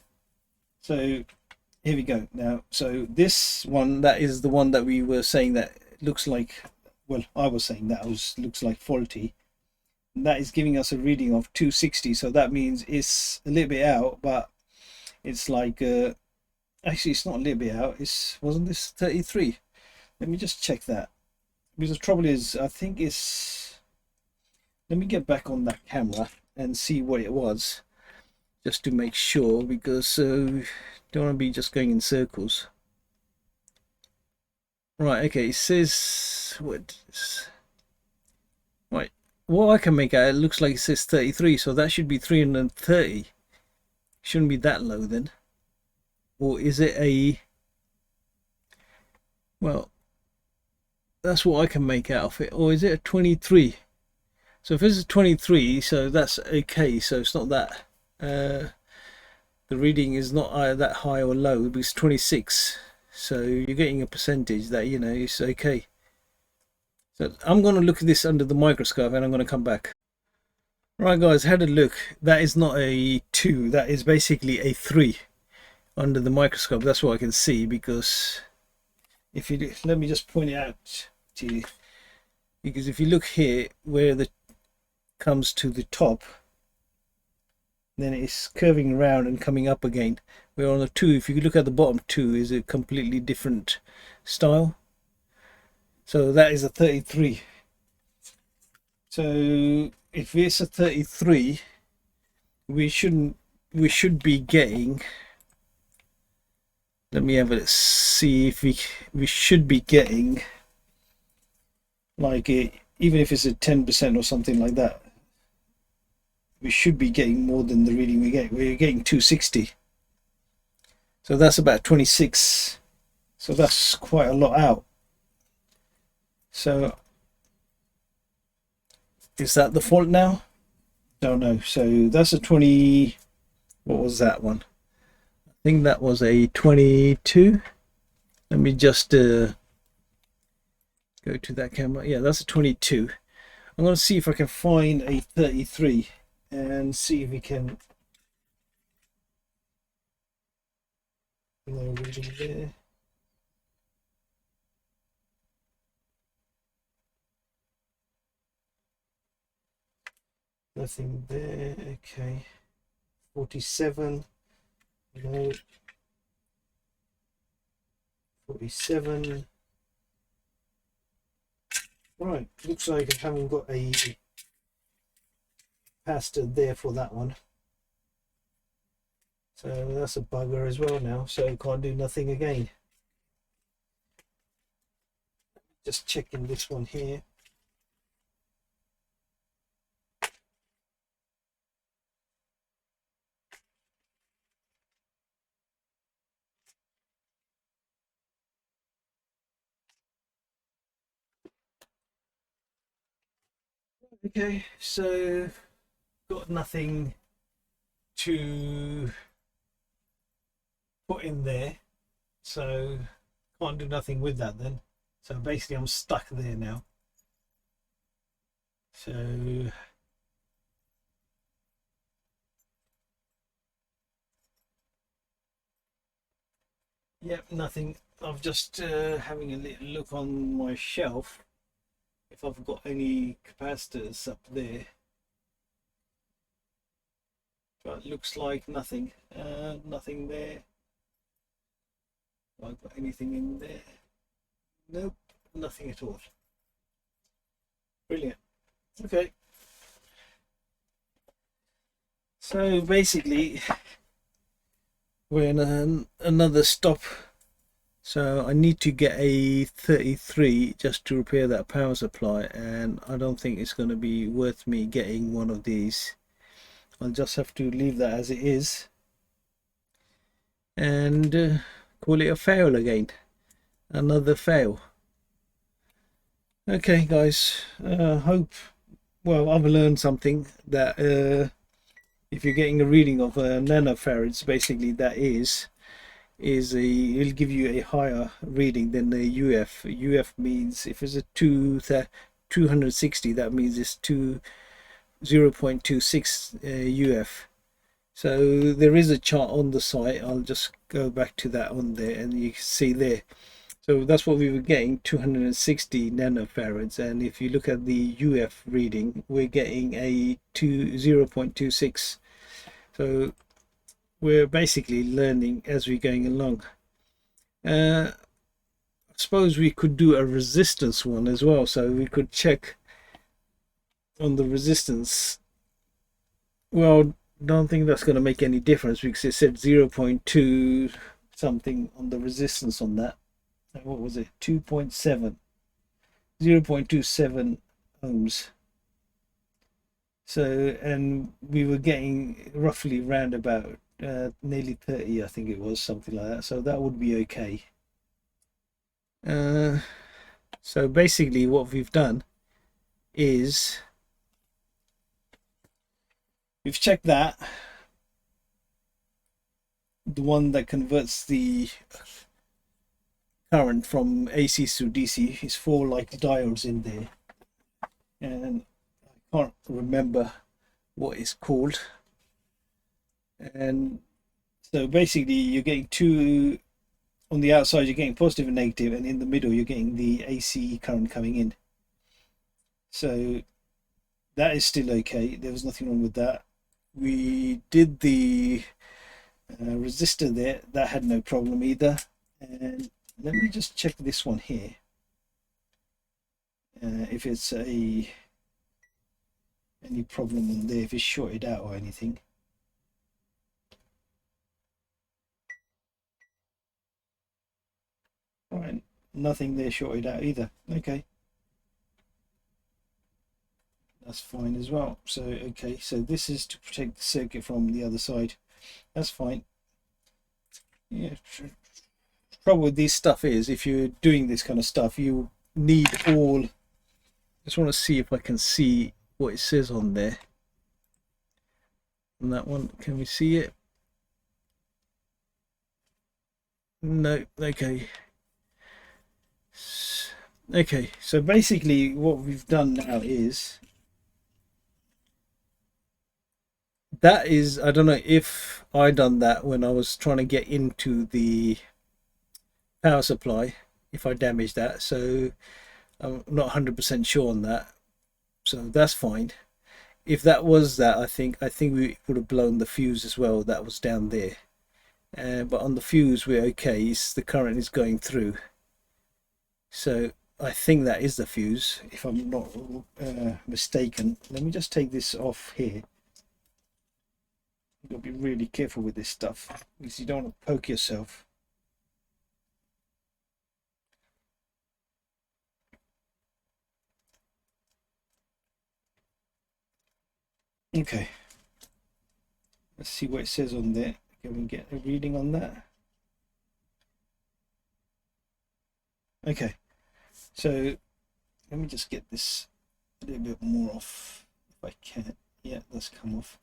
So here we go now. So this one, that is the one that we were saying that looks like, well, I was saying that looks like faulty. And that is giving us a reading of 260. So that means it's a little bit out, but it's like actually it's not a little bit out. Wasn't this 33? Let me just check that, because the trouble is, I think it's, let me get back on that camera and see what it was, just to make sure, because don't want to be just going in circles. Right, okay, it says right, what I can make out, it looks like it says 33, so that should be 330. Shouldn't be that low then. Or is it a, well, that's what I can make out of it. Or is it a 23? So if it's a 23, so that's okay. So it's not that the reading is not that high or low, but it's 26. So you're getting a percentage that, you know, is okay. So I'm going to look at this under the microscope and I'm going to come back. Right, guys, had a look. That is not a 2. That is basically a 3 under the microscope. That's what I can see, because if you let me just point it out to you, because if you look here where the comes to the top, then it's curving around and coming up again, where on the 2, if you look at the bottom 2, is a completely different style. So that is a 33. So if it's a 33, we should be getting let me have a see if we should be getting like it, even if it's a 10% or something like that, we should be getting more than the reading we get. We're getting 260, so that's about 26, so that's quite a lot out. So is that the fault now? Don't know. So that's a 20, what was that one? I think that was a 22. Let me just go to that camera. Yeah, that's a 22. I'm going to see if I can find a 33 and see if we can. No reading there. Nothing there. Okay. 47. No. 47. Right. Looks like I haven't got a capacitor there for that one. So that's a bugger as well now. So I can't do nothing again. Just checking this one here. Okay, so got nothing to put in there, so can't do nothing with that then. So basically I'm stuck there now. So yep, nothing. I'm just having a little look on my shelf if I've got any capacitors up there, but looks like nothing. Nothing there. Have I got anything in there? Nope, nothing at all. Brilliant. Okay, so basically we're in another stop, so I need to get a 33 just to repair that power supply, and I don't think it's going to be worth me getting one of these. I'll just have to leave that as it is and call it a fail again. Another fail. Okay guys, hope, well, I've learned something that if you're getting a reading of nanofarads, basically that is it'll give you a higher reading than the UF. UF means if it's a 260, that means it's 0.26 UF. So there is a chart on the site. I'll just go back to that on there and you can see there. So that's what we were getting, 260 nanofarads, and if you look at the UF reading, we're getting a 0.26. So we're basically learning as we're going along. I suppose we could do a resistance one as well, so we could check on the resistance. Well, don't think that's going to make any difference because it said 0.2 something on the resistance on that. What was it? 2.7, 0.27 ohms. So, and we were getting roughly round about nearly 30, I think it was, something like that. So that would be okay. So basically what we've done is we've checked that the one that converts the current from AC to DC is 4 like diodes in there, and I can't remember what it's called. And so basically you're getting two on the outside, you're getting positive and negative, and in the middle you're getting the AC current coming in. So that is still okay, there was nothing wrong with that. We did the resistor there, that had no problem either. And let me just check this one here, if it's any problem in there, if it's shorted out or anything. nothing there shorted out either. Okay, that's fine as well. So okay, so this is to protect the circuit from the other side. That's fine. Yeah, trouble with this stuff is if you're doing this kind of stuff, you need all. Just want to see if I can see what it says on there. On that one, can we see it? No. Okay. Okay, so basically what we've done now is that is, I don't know if I done that when I was trying to get into the power supply, if I damaged that, so I'm not 100% sure on that, so that's fine. If that was that, I think we would have blown the fuse as well that was down there, but on the fuse we're okay. The current is going through, so I think that is the fuse if I'm not mistaken. Let me just take this off here. You've got to be really careful with this stuff because you don't want to poke yourself. Okay, let's see what it says on there. Can we get a reading on that? Okay, so let me just get this a little bit more off if I can. Yeah, that's come off.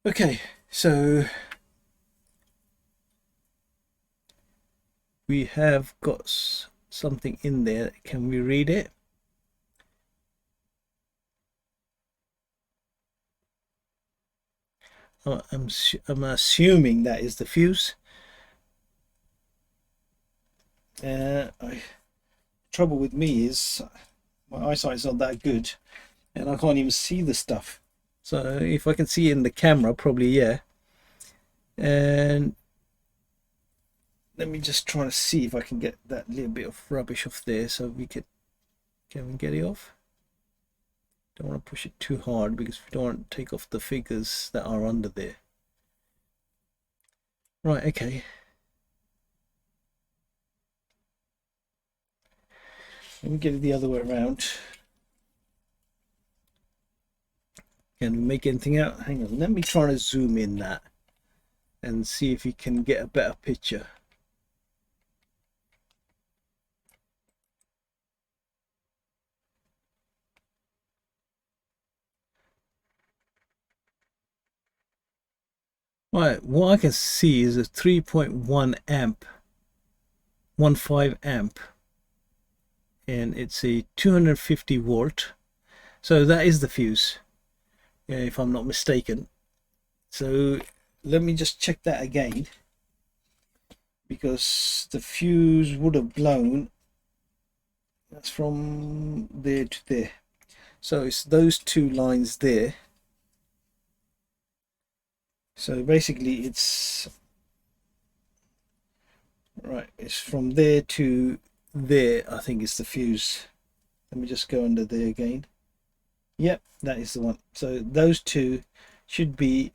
Okay, so we have got something in there. Can we read it? I'm assuming that is the fuse. Trouble with me is my eyesight is not that good and I can't even see the stuff. So if I can see in the camera, probably yeah. And let me just try to see if I can get that little bit of rubbish off there so we can we get it off? Don't want to push it too hard because we don't want to take off the figures that are under there. Right, okay. Let me get it the other way around. Can we make anything out? Hang on, let me try to zoom in that and see if you can get a better picture. Right, what I can see is a 3.1 amp, 15 amp, and it's a 250 volt. So that is the fuse, if I'm not mistaken. So let me just check that again, because the fuse would have blown. That's from there to there. So it's those two lines there. So basically it's right, it's from there to there. I think it's the fuse. Let me just go under there again. Yep, that is the one. So those two should be,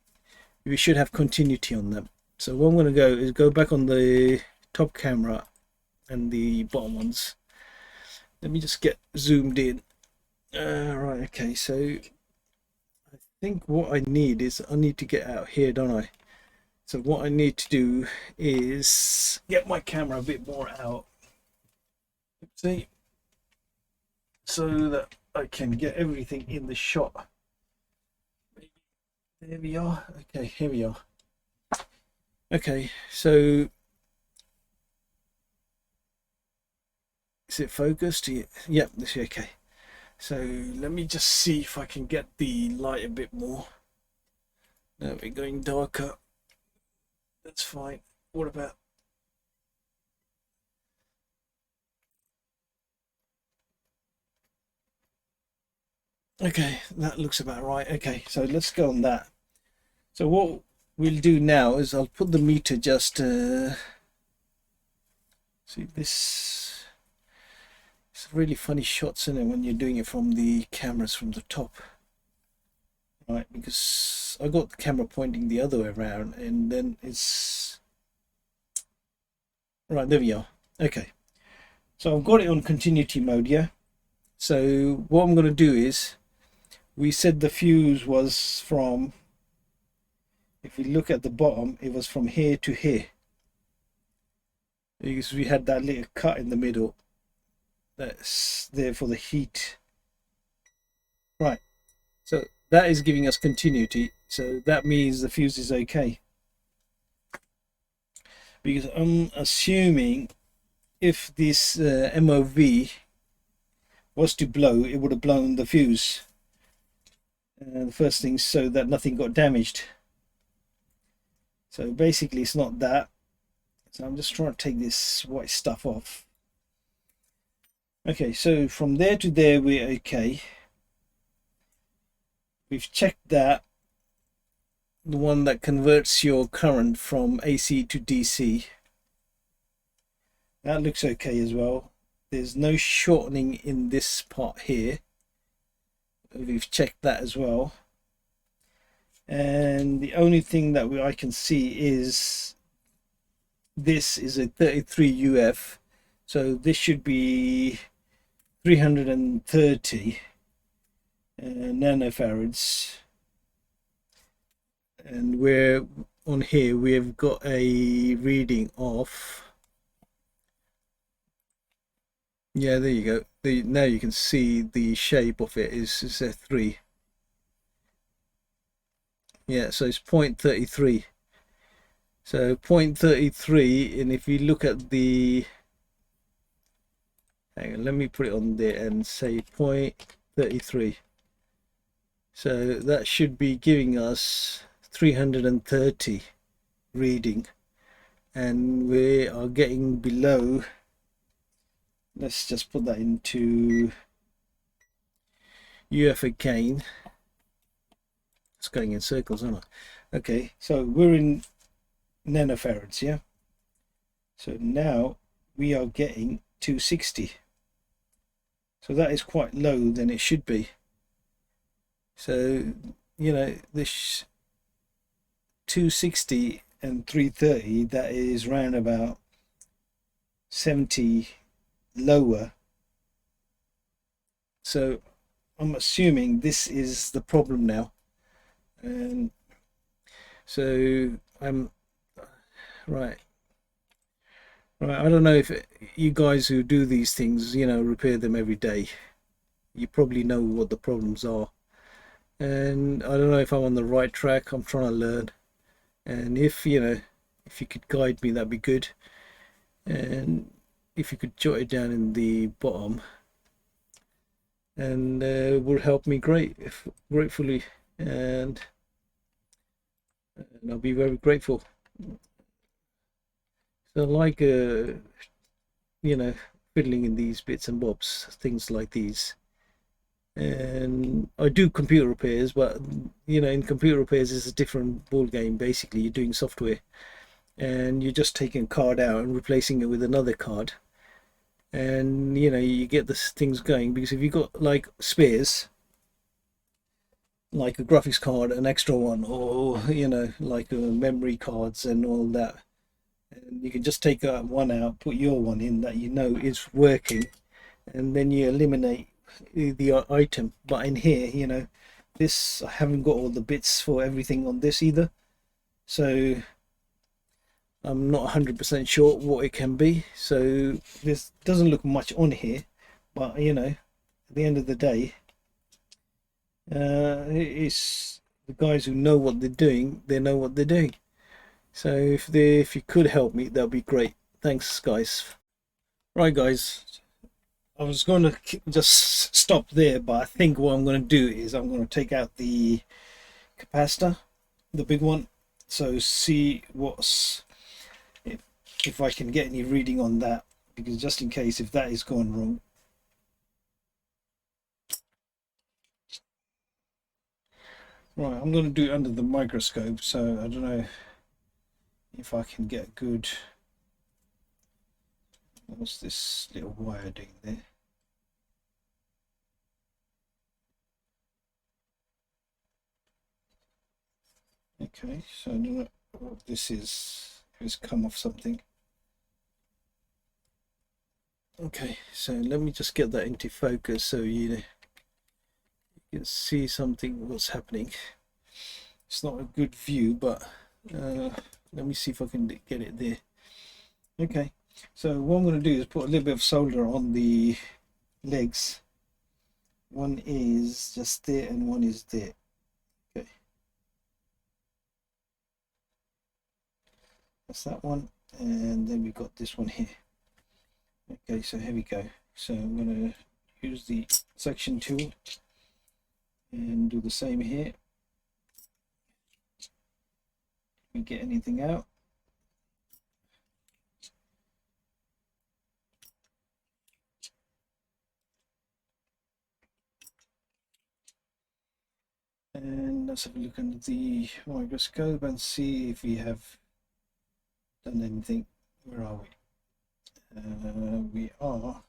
we should have continuity on them. So what I'm going to go is go back on the top camera and the bottom ones. Let me just get zoomed in. Right, okay, so I think what I need is I need to get out here, don't I? So what I need to do is get my camera a bit more out, see, so that I can get everything in the shot. There we are. Okay, here we are. Okay, so is it focused? Yep, this is okay. So let me just see if I can get the light a bit more. No, we're going darker. That's fine. What about? Okay, that looks about right. Okay, so let's go on that. So what we'll do now is I'll put the meter just see this. It's really funny shots in it when you're doing it from the cameras from the top, right? Because I got the camera pointing the other way around, and then it's right there. We are. Okay, so I've got it on continuity mode, yeah. So what I'm going to do is, we said the fuse was from, if we look at the bottom, it was from here to here, because we had that little cut in the middle that's there for the heat. Right, so that is giving us continuity, so that means the fuse is okay, because I'm assuming if this MOV was to blow, it would have blown the fuse, the first thing, so that nothing got damaged. So basically it's not that. So I'm just trying to take this white stuff off. Okay, so from there to there we're okay. We've checked that, the one that converts your current from AC to DC. That looks okay as well. There's no shortening in this part here. We've checked that as well. And the only thing that I can see is this is a 33 UF. So this should be 330 nanofarads. And we're on here, we've got a reading of, yeah, there you go. Now you can see the shape of it is a 3. Yeah, so it's 0.33. So 0.33, and if you look at the, hang on, let me put it on there and say 0.33. So that should be giving us 330 reading, and we are getting below. Let's just put that into UF again. It's going in circles, aren't I? Okay, so we're in nanofarads, yeah. So now we are getting 260. So that is quite low than it should be. So, you know, this 260 and 330, that is round about 70 lower. So I'm assuming this is the problem now. And so I'm right. I don't know if you guys who do these things, you know, repair them every day, you probably know what the problems are. And I don't know if I'm on the right track. I'm trying to learn. And if, you know, if you could guide me, that'd be good. And if you could jot it down in the bottom, and would help me gratefully, and I'll be very grateful. So like you know, fiddling in these bits and bobs, things like these. And I do computer repairs, but you know, in computer repairs is a different ball game. Basically, you're doing software, and you're just taking a card out and replacing it with another card, and you know, you get the things going. Because if you've got like spares, like a graphics card, an extra one, or you know, like memory cards and all that, and you can just take one out, put your one in that you know is working, and then you eliminate the item. But in here, you know, this, I haven't got all the bits for everything on this either, so I'm not 100% sure what it can be. So this doesn't look much on here, but you know, at the end of the day, it's the guys who know what they're doing, they know what they're doing. So if you could help me, that'd be great. Thanks, guys. Right, guys, I was going to just stop there, but I think what I'm going to do is I'm going to take out the capacitor, the big one, so see what's, if I can get any reading on that, because just in case if that is going wrong. Right, I'm going to do it under the microscope, so I don't know if I can get good. What's this little wire doing there? Okay, so I don't know what this is. It's come off something. Okay, so let me just get that into focus so you can see something what's happening. It's not a good view, but let me see if I can get it there. Okay, so what I'm going to do is put a little bit of solder on the legs. One is just there and one is there. Okay, that's that one, and then we got this one here. Okay, so here we go. So I'm going to use the section tool and do the same here. We get anything out. And let's have a look under the microscope and see if we have done anything. Where are we? We are.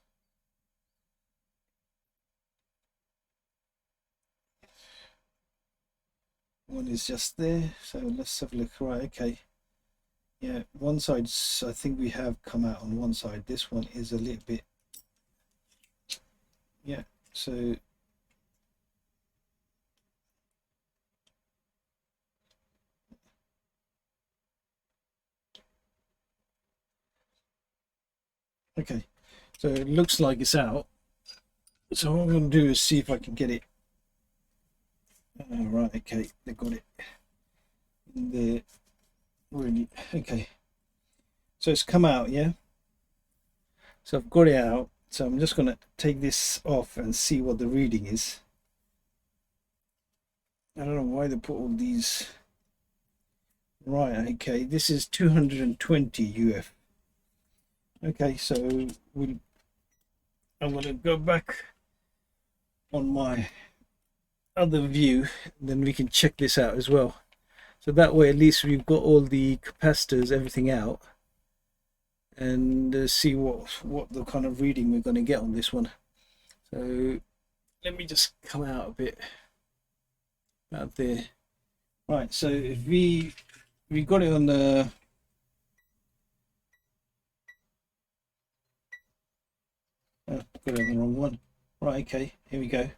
One is just there, so let's have a look. Right, okay. Yeah, one side, I think we have come out on one side. This one is a little bit, yeah, so okay, so it looks like it's out. So what I'm going to do is see if I can get it. Right, okay, they got it in there. Really, okay. So it's come out, yeah. So I've got it out. So I'm just going to take this off and see what the reading is. I don't know why they put all these. Right, okay, this is 220 UF. Okay, so I'm going to go back on my other view, then we can check this out as well. So that way at least we've got all the capacitors, everything out, and see what the kind of reading we're going to get on this one. So let me just come out a bit out there. Right, so if we got it on the got it on the wrong one. Right, okay, here we go.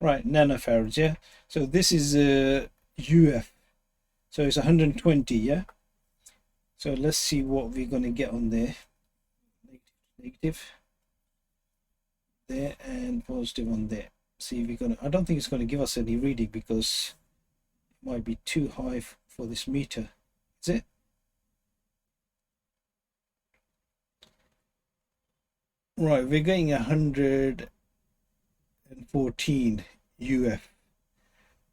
Right, nanofarads, yeah. So this is UF, so it's 120, yeah. So let's see what we're going to get on there. Negative there and positive on there. See if we're going to, I don't think it's going to give us any reading because it might be too high for this meter. Is it? Right, we're getting 114 UF.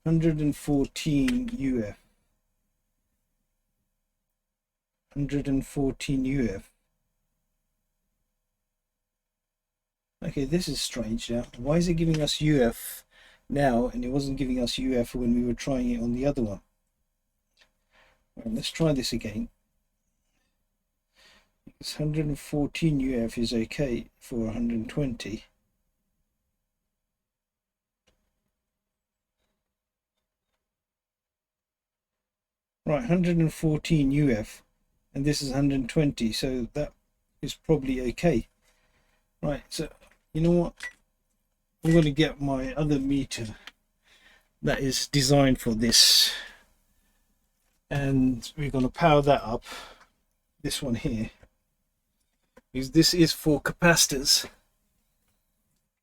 114 UF. 114 UF. Okay, this is strange now. Why is it giving us UF now and it wasn't giving us UF when we were trying it on the other one? Right, let's try this again. It's 114 UF is okay for 120. Right, 114 UF and this is 120, so that is probably okay. Right, so you know what? I'm going to get my other meter that is designed for this and we're going to power that up, this one here, because this is for capacitors.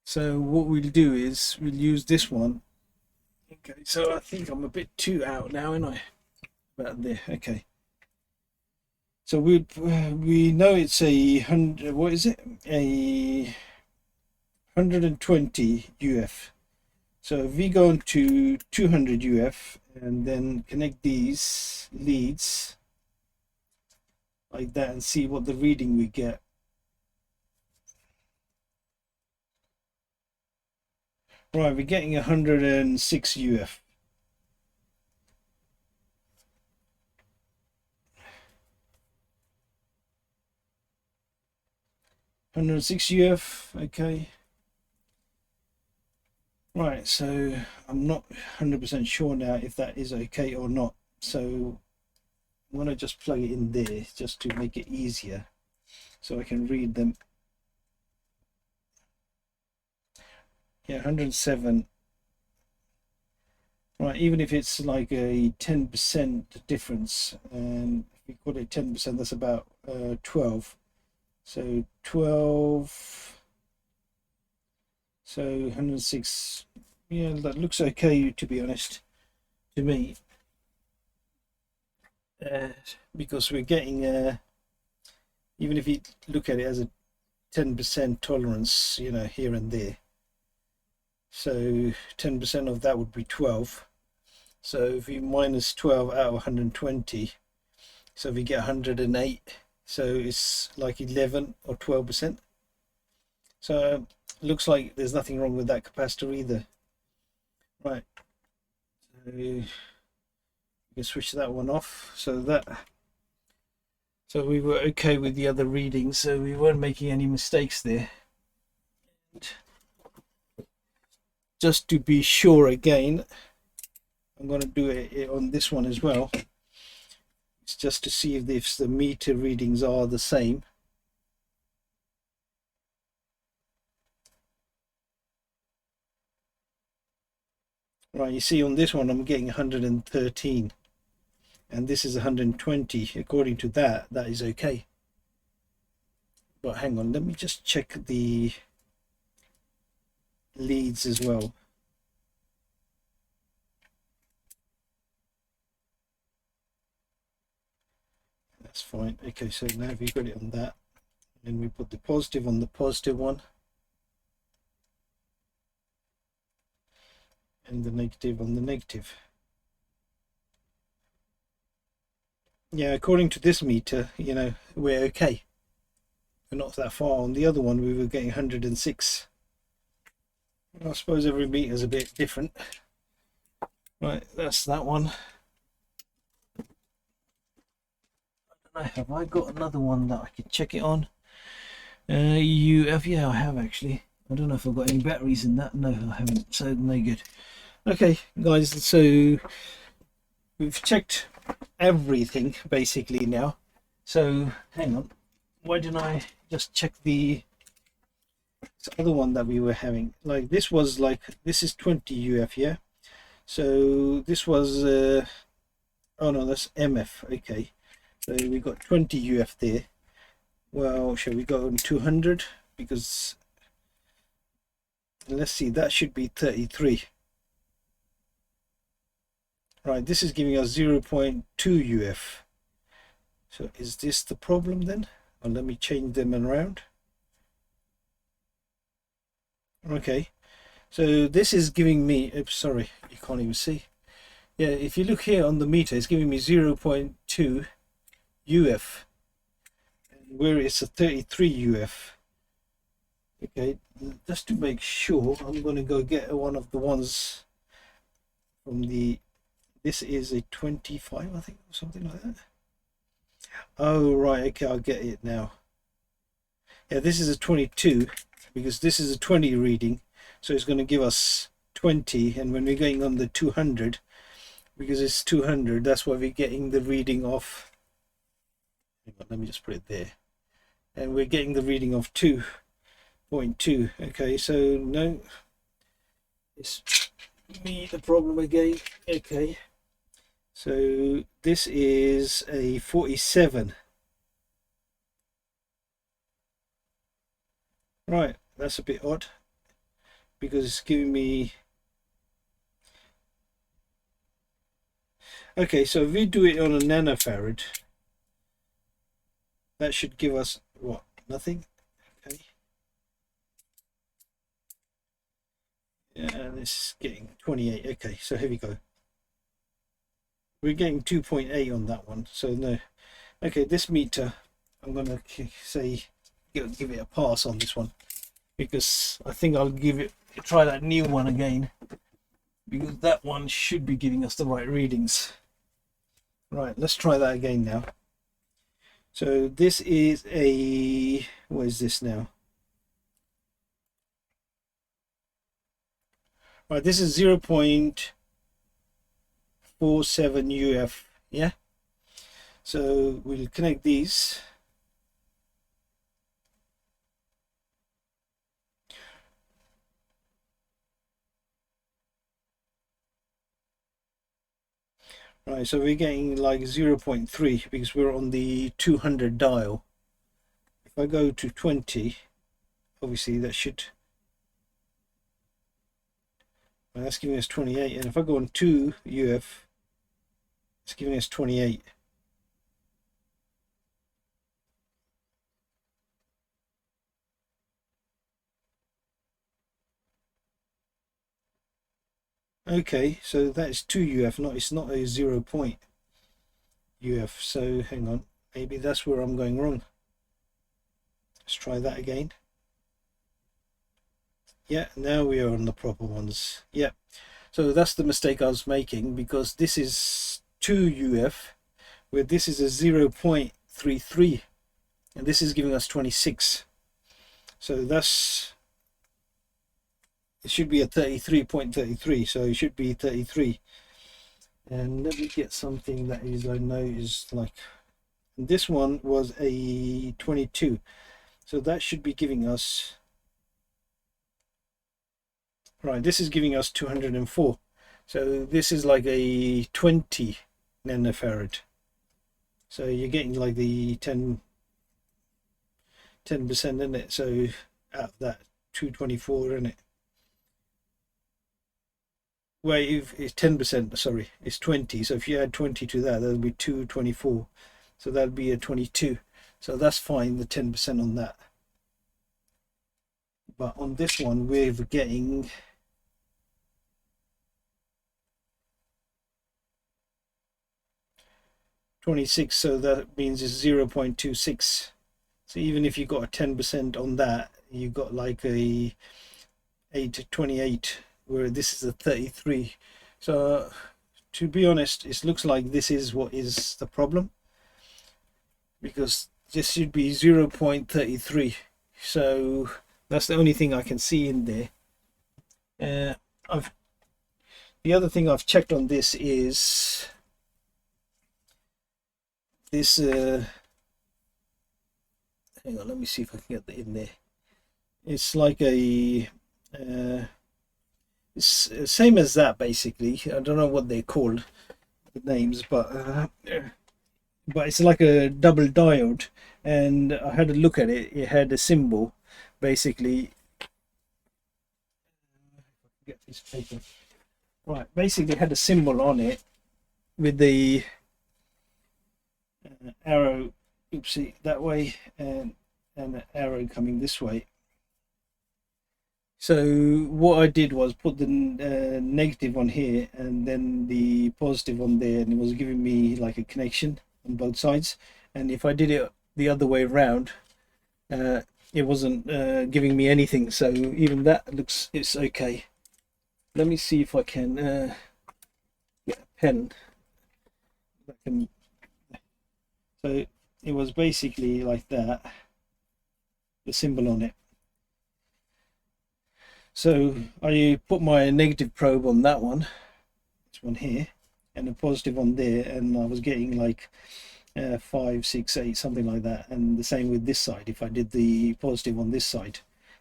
So what we'll do is we'll use this one. Okay, so I think I'm a bit too out now, ain't I? About there. Okay, so we know it's a 100, what is it, a 120 UF. So if we go into 200 UF and then connect these leads like that and see what the reading we get. Right, we're getting 106 UF. UF, okay. Right, so I'm not 100% sure now if that is okay or not. So I'm going to just plug it in there just to make it easier so I can read them. Yeah, 107. Right, even if it's like a 10% difference, and if we call it 10%, that's about 12. So 12, so 106. Yeah, that looks okay, to be honest, to me. Because we're getting, even if you look at it as a 10% tolerance, you know, here and there. So 10% of that would be 12. So if we minus 12 out of 120, so if we get 108, so it's like 11 or 12%. So looks like there's nothing wrong with that capacitor either. Right, so you can switch that one off. So we were okay with the other readings, so we weren't making any mistakes there. And just to be sure again, I'm going to do it on this one as well. It's just to see if the meter readings are the same. Right, you see on this one I'm getting 113 and this is 120. According to that is okay. But hang on, let me just check the leads as well. That's fine. Okay, so now we've got it on that, and we put the positive on the positive one and the negative on the negative. Yeah, according to this meter, you know, we're okay. We're not that far. On the other one we were getting 106. I suppose every meter is a bit different. Right, that's that one. Have I got another one that I could check it on? You have? Yeah, I have actually. I don't know if I've got any batteries in that. No, I haven't, so no good. Okay guys, so we've checked everything basically now. So hang on, why didn't I just check the other one that we were having? Like this was like, this is 20 UF, yeah? So this was oh no, that's MF. Okay, so we got 20 UF there. Well, shall we go on 200? Because let's see, that should be 33. Right, this is giving us 0.2 UF. So is this the problem then? Well, let me change them around. Okay, so this is giving me, oops, sorry, you can't even see. Yeah, if you look here on the meter, it's giving me 0.2 UF, where it's a 33 UF. Okay, just to make sure, I'm going to go get one of the ones from the, this is a 25, I think, or something like that. Oh right, okay, I'll get it now. Yeah, this is a 22 because this is a 20 reading, so it's going to give us 20, and when we're going on the 200, because it's 200, that's why we're getting the reading of, let me just put it there, and we're getting the reading of 2.2. okay, so no, it's me the problem again. Okay, so this is a 47. Right, that's a bit odd because it's giving me, okay, so if we do it on a nanofarad, that should give us what? Nothing. Okay, yeah, this is getting 28. Okay, so here we go, we're getting 2.8 on that one, so no. Okay, this meter, I'm gonna say give it a pass on this one, because I think I'll try that new one again, because that one should be giving us the right readings. Right, let's try that again now. So this is a, what is this now? Right, this is 0.47 UF, yeah? So we'll connect these. Right, so we're getting like 0.3 because we're on the 200 dial. If I go to 20, obviously that should, well, that's giving us 28, and if I go on 2 UF, it's giving us 28. Okay, so that's 2 UF, it's not a 0 point UF. So hang on, maybe that's where I'm going wrong. Let's try that again. Yeah, now we are on the proper ones. Yeah, so that's the mistake I was making, because this is 2 UF, where this is a 0.33, and this is giving us 26. So that's, it should be a 33.33, so it should be 33. And let me get something that is, I know is like, this one was a 22, so that should be giving us, right, this is giving us 204. So this is like a 20 nanofarad. So you're getting like the 10% in it. So out of that 224 in it. Well, if it's 10%, sorry, it's 20. So if you add 20 to that, that'll be 224. So that'll be a 22. So that's fine, the 10% on that. But on this one, we're getting 26, so that means it's 0.26. So even if you got a 10% on that, you got like a 8 to 28, where this is a 33. So to be honest, it looks like this is what is the problem, because this should be 0.33. So that's the only thing I can see in there. The other thing I've checked on this is this hang on, let me see if I can get that in there. It's like a it's same as that basically. I don't know what they're called, the names, but it's like a double diode, and I had a look at it. It had a symbol basically. Get this paper. Right, basically it had a symbol on it with the arrow, oopsie, that way, and an arrow coming this way. So what I did was put the negative on here and then the positive on there, and it was giving me like a connection on both sides. And if I did it the other way around, it wasn't giving me anything. So even that looks, it's okay. Let me see if I can get a pen. So it was basically like that, the symbol on it. So I put my negative probe on that one, this one here, and a positive on there, and I was getting like 5, 6, 8, something like that. And the same with this side, if I did the positive on this side,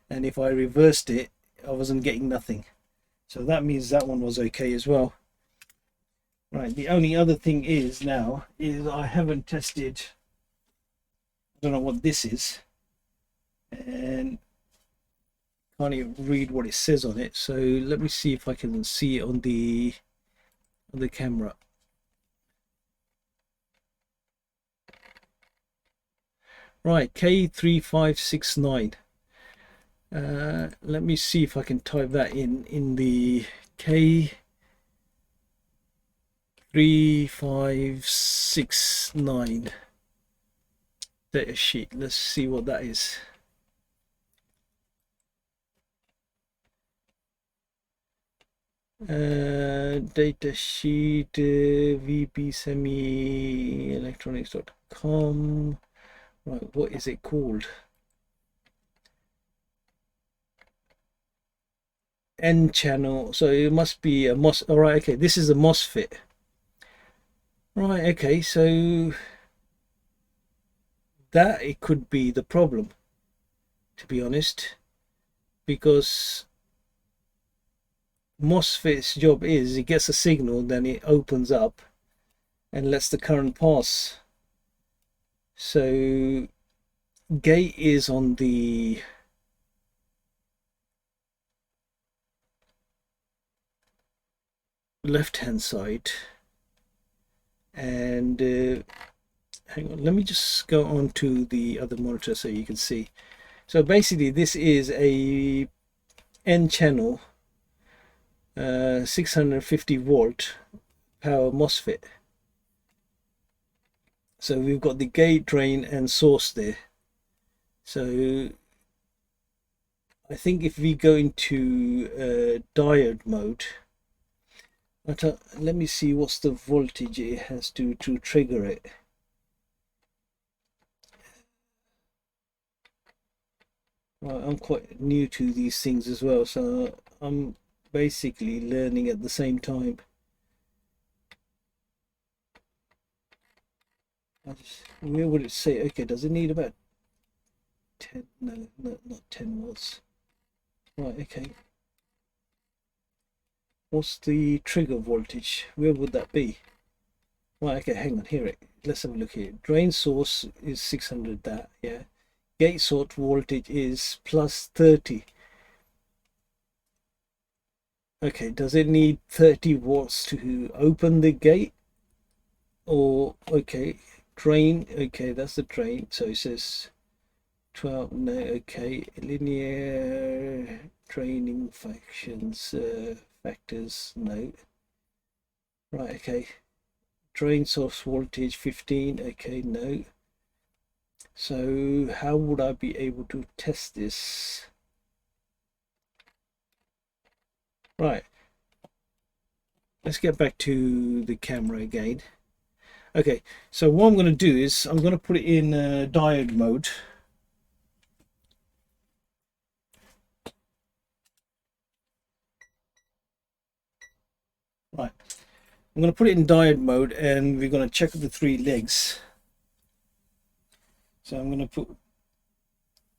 and if I reversed it, I wasn't getting nothing. So that means that one was okay as well. Right, the only other thing is now is I haven't tested, I don't know what this is, and can't even read what it says on it. So let me see if I can see it on the camera. Right, K3569. Let me see if I can type that in the K3569 data sheet. Let's see what that is. Data sheet, vpsemielectronics.com. Right, what is it called? N channel, so it must be a MOS. All right, okay, this is a MOSFET. Right, okay, so that it could be the problem, to be honest, because MOSFET's job is it gets a signal, then it opens up and lets the current pass. So gate is on the left hand side, and hang on, let me just go on to the other monitor so you can see. So basically this is a N channel 650 volt power MOSFET. So we've got the gate, drain and source there. So I think if we go into diode mode, let me see what's the voltage it has to trigger it. Well, I'm quite new to these things as well, so I'm basically learning at the same time. Where would it say? Okay, does it need about 10? No, not 10 volts. Right, okay. What's the trigger voltage? Where would that be? Right, okay, hang on, here let's have a look here. Drain source is 600, that, yeah. Gate source voltage is plus 30. Okay, does it need 30 watts to open the gate? Or, okay, drain, okay, that's the drain. So it says 12, no, okay, linear draining factors, no. Right, okay. Drain source voltage 15, okay, no. So how would I be able to test this? Right, let's get back to the camera again. Okay, so what I'm going to do is I'm going to put it in diode mode. Right, I'm going to put it in diode mode and we're going to check the 3 legs. So I'm going to put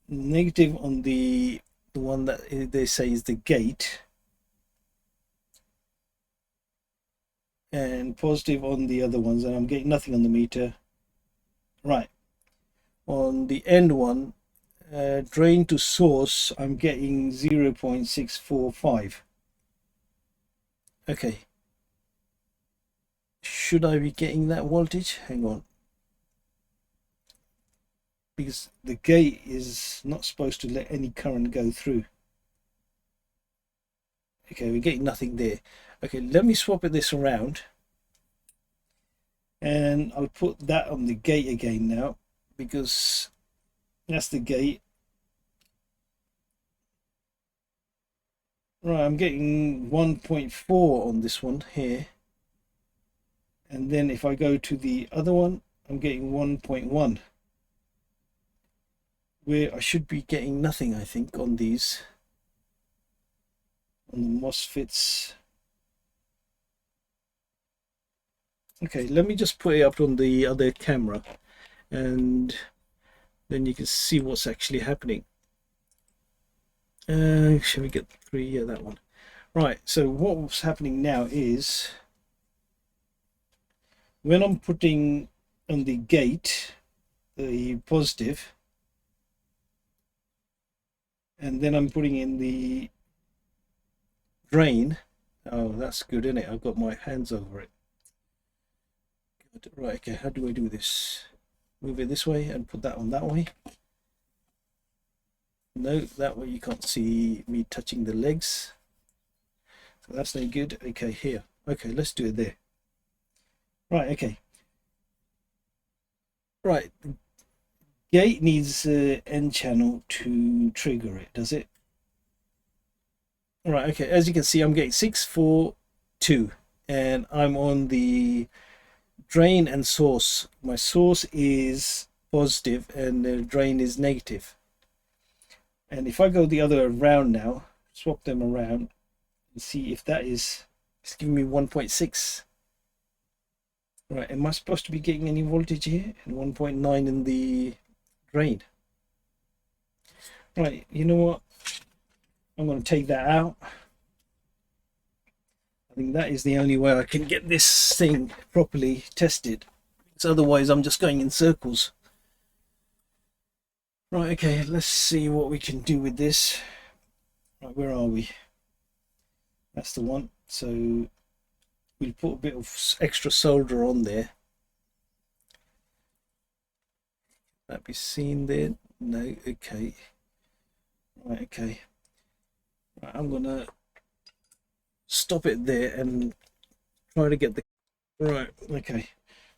negative on the one that they say is the gate, and positive on the other ones, and I'm getting nothing on the meter. Right, on the end one, drain to source, I'm getting 0.645. okay, should I be getting that voltage? Hang on, because the gate is not supposed to let any current go through. Okay, we're getting nothing there. Okay, let me swap this around and I'll put that on the gate again now, because that's the gate. Right, I'm getting 1.4 on this one here, and then if I go to the other one, I'm getting 1.1, where I should be getting nothing, I think, on these, on the MOSFETs. Okay, let me just put it up on the other camera and then you can see what's actually happening. Shall we get 3? Yeah, that one. Right, so what's happening now is when I'm putting on the gate the positive, and then I'm putting in the drain. Oh, that's good, isn't it? I've got my hands over it. Right, okay, how do I do this? Move it this way and put that on that way. No, that way you can't see me touching the legs, so that's no good. Okay, here. Okay, let's do it there. Right, okay. Right, the gate needs N channel to trigger it, does it? Right, okay, as you can see, I'm getting 642 and I'm on the drain and source. My source is positive and the drain is negative. And if I go the other around now, swap them around and see if that is, it's giving me 1.6. Right, am I supposed to be getting any voltage here? And 1.9 in the drain. Right, you know what? I'm going to take that out. I think that is the only way I can get this thing properly tested. So otherwise I'm just going in circles. Right, okay, let's see what we can do with this. Right, where are we? That's the one. So we'll put a bit of extra solder on there. That be seen there? No, okay. Right, okay. Right, I'm gonna stop it there and try to get the right. Okay,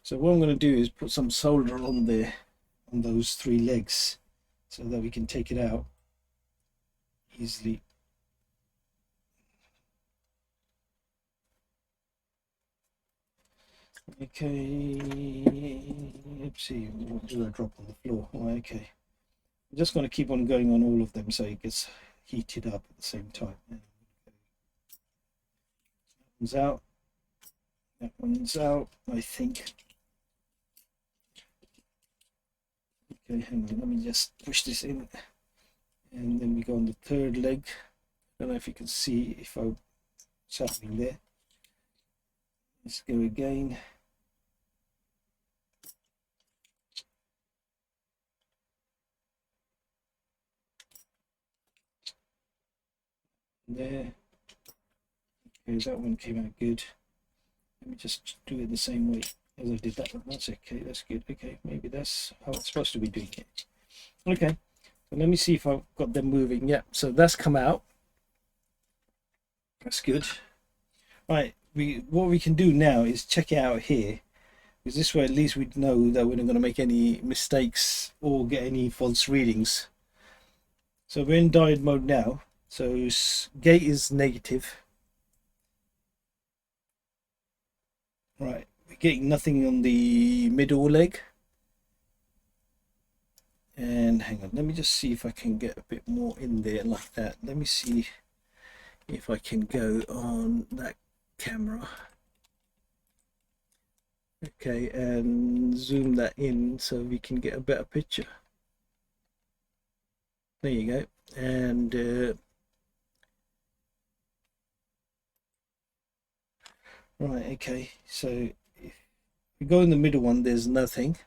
so what I'm going to do is put some solder on there on those 3 legs so that we can take it out easily. Okay, let's see, what did I drop on the floor? Oh, okay, I'm just going to keep on going on all of them so it gets heated up at the same time. That one's out. That one's out, I think. Okay, hang on, let me just push this in, and then we go on the 3rd leg. I don't know if you can see if what's happening there. Let's go again. There. Okay, that one came out good. Let me just do it the same way as I did that one. That's okay, that's good. Okay, maybe that's how it's supposed to be doing it. Okay, so let me see if I've got them moving. Yeah, so that's come out. That's good. Right, what we can do now is check it out here, because this way at least we know that we're not going to make any mistakes or get any false readings. So we're in diode mode now. So gate is negative. Right, we're getting nothing on the middle leg. And hang on, let me just see if I can get a bit more in there like that. Let me see if I can go on that camera. Okay, and zoom that in so we can get a better picture. There you go. And right, okay, so if we go in the middle one, there's nothing.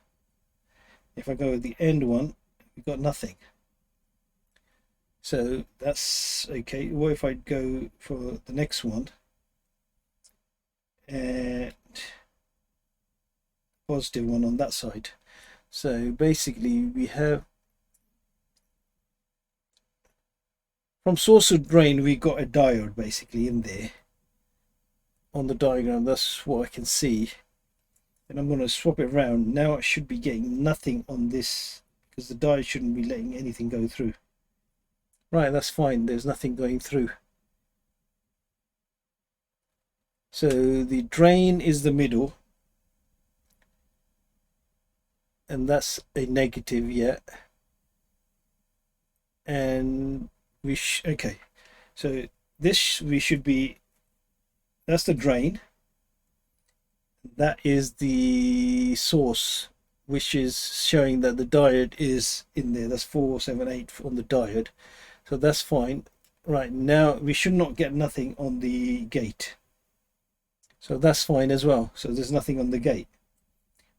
If I go with the end one, we've got nothing. So that's okay. What if I go for the next one and positive one on that side? So basically we have from source to drain, we got a diode basically in there on the diagram. That's what I can see. And I'm going to swap it around. Now I should be getting nothing on this because the diode shouldn't be letting anything go through. Right, that's fine. There's nothing going through. So the drain is the middle. And that's a negative yet. And we okay. So this we should be, that's the drain. That is the source, which is showing that the diode is in there. That's 478 on the diode. So that's fine. Right, now we should not get nothing on the gate. So that's fine as well. So there's nothing on the gate.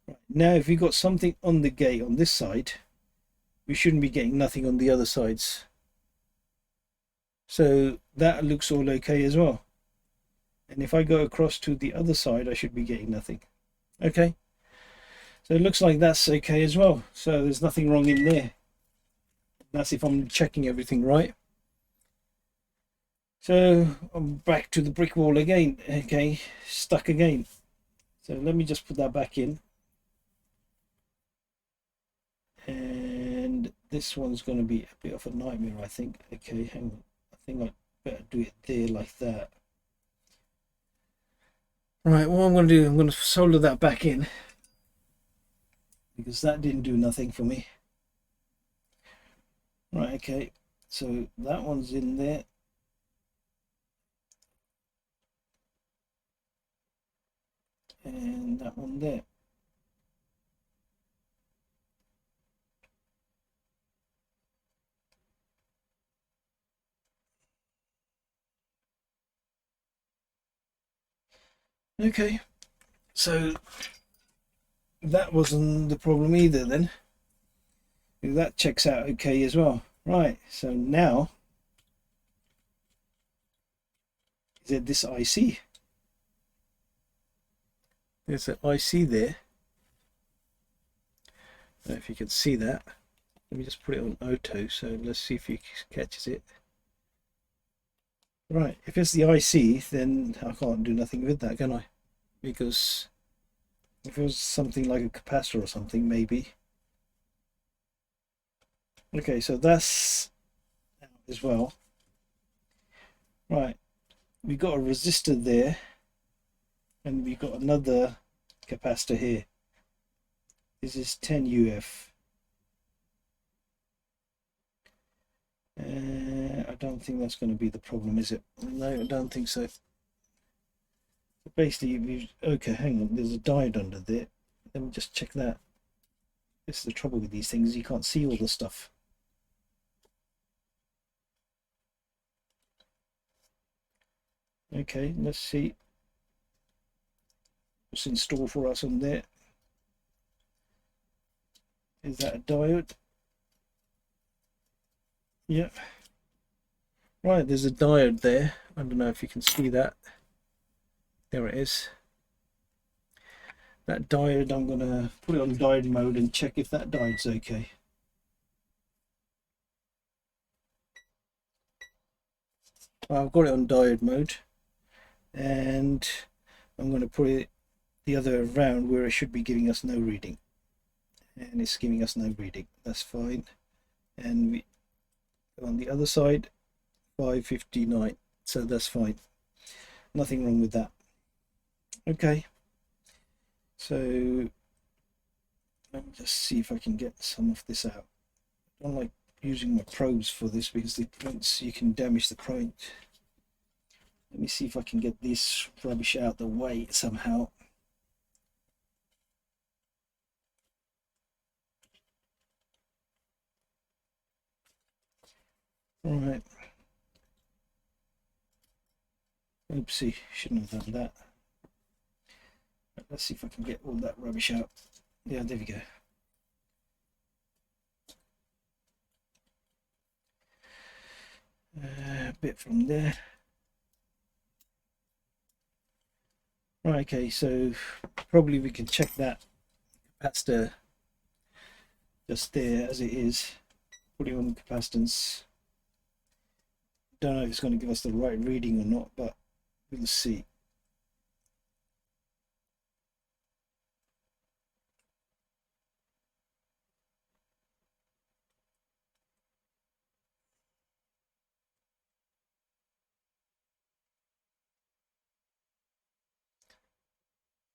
Right, now if we got something on the gate on this side, we shouldn't be getting nothing on the other sides. So that looks all okay as well. And if I go across to the other side, I should be getting nothing. Okay. So it looks like that's okay as well. So there's nothing wrong in there. That's if I'm checking everything right. So I'm back to the brick wall again. Okay, stuck again. So let me just put that back in. And this one's going to be a bit of a nightmare, I think. Okay, hang on. I think I'd better do it there like that. Right, what I'm going to do, I'm going to solder that back in because that didn't do nothing for me. Right, okay, so that one's in there. And that one there. Okay, so that wasn't the problem either then. That checks out okay as well. Right, so now is it this IC? There's an IC there. I don't know if you can see that. Let me just put it on auto, so let's see if he catches it. Right, if it's the IC, then I can't do nothing with that, can I? Because if it was something like a capacitor or something, maybe. Okay, so that's out as well. Right, we got a resistor there, and we got another capacitor here. This is 10 UF. I don't think that's going to be the problem, is it? No, I don't think so. Basically, okay, hang on, there's a diode under there. Let me just check that. This is the trouble with these things, you can't see all the stuff. Okay, let's see what's in store for us on there. Is that a diode? Yep. Right, there's a diode there. I don't know if you can see that. There it is. That diode, I'm going to put it on diode mode and check if that diode's okay. I've got it on diode mode, and I'm going to put it the other around where it should be giving us no reading, and it's giving us no reading. That's fine. And we on the other side 559, so that's fine, nothing wrong with that. Okay, so let me just see if I can get some of this out. I don't like using my probes for this because the points, you can damage the point. Let me see if I can get this rubbish out the way somehow. Right. Oopsie, shouldn't have done that. Let's see if I can get all that rubbish out. Yeah, there we go. A bit from there. Right, okay, so probably we can check that capacitor just there as it is. Put it on capacitance. Don't know if it's going to give us the right reading or not, but we'll see.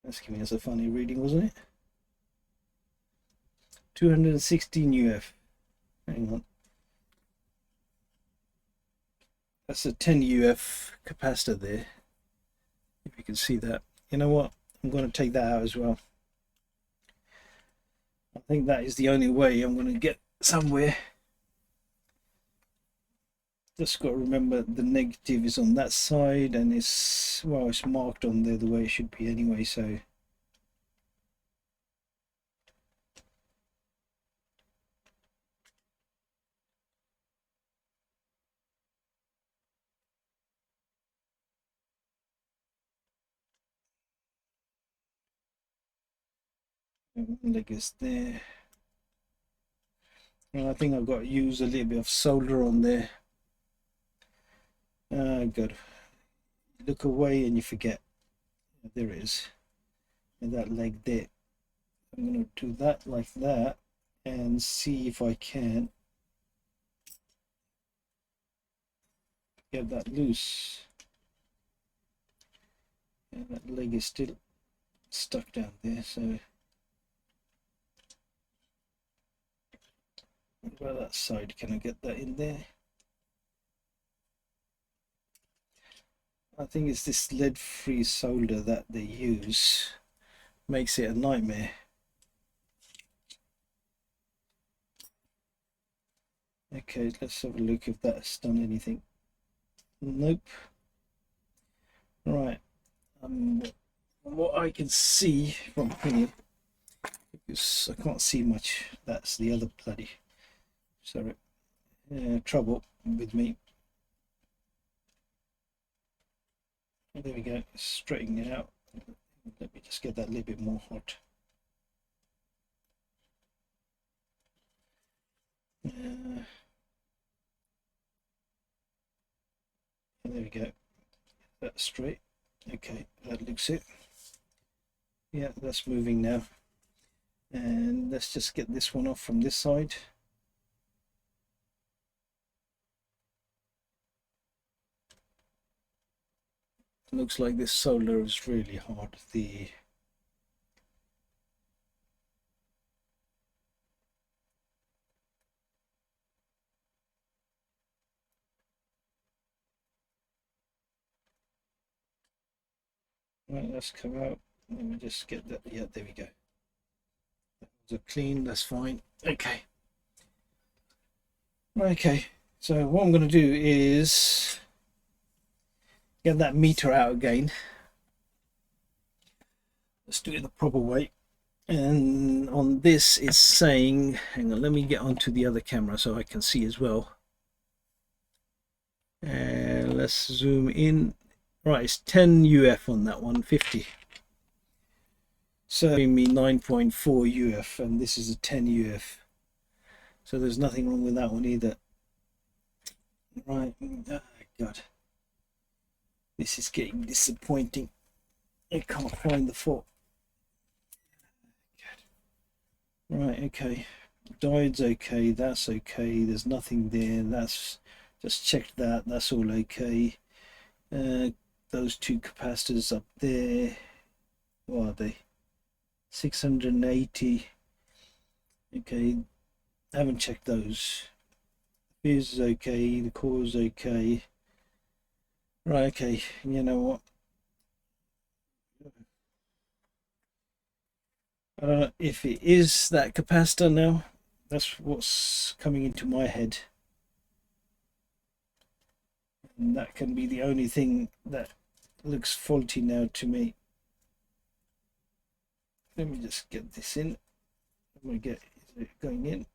That's giving us a funny reading, wasn't it? 216 UF. Hang on. That's a 10 UF capacitor there. If you can see that. You know what? I'm going to take that out as well. I think that is the only way I'm going to get somewhere. Just got to remember the negative is on that side, and it's, well, it's marked on there the way it should be anyway, so leg is there. And I think I've got to use a little bit of solder on there. Good. Look away and you forget. There it is. And that leg there. I'm going to do that like that and see if I can get that loose. And that leg is still stuck down there, so what about that side? Can I get that in there? I think it's this lead-free solder that they use makes it a nightmare. Okay, let's have a look if that's done anything. Nope. Right. what I can see from here, because I can't see much, that's the other bloody, sorry, trouble with me. There we go, straighten it out. Let me just get that a little bit more hot. There we go, that's straight. Okay, that looks it. Yeah, that's moving now. And let's just get this one off from this side. Looks like this solder is really hard. Right, let's come out. Let me just get that. Yeah, there we go. That was a clean, that's fine. Okay. Okay, so what I'm going to do is get that meter out again. Let's do it the proper way. And on this it's saying, hang on, let me get onto the other camera so I can see as well. And let's zoom in. Right, it's 10 UF on that one, 50. So giving me 9.4 UF, and this is a 10 UF. So there's nothing wrong with that one either. Right, oh God. This is getting disappointing. I can't find the fault. Right, okay. Diode's okay, that's okay. There's nothing there. That's just checked that. That's all okay. Those two capacitors up there, what are they? 680. Okay, I haven't checked those. Fuse is okay, the core is okay. Right, okay, you know what? I don't know if it is that capacitor now. That's what's coming into my head. And that can be the only thing that looks faulty now to me. Let me just get this in. Let me get it going in.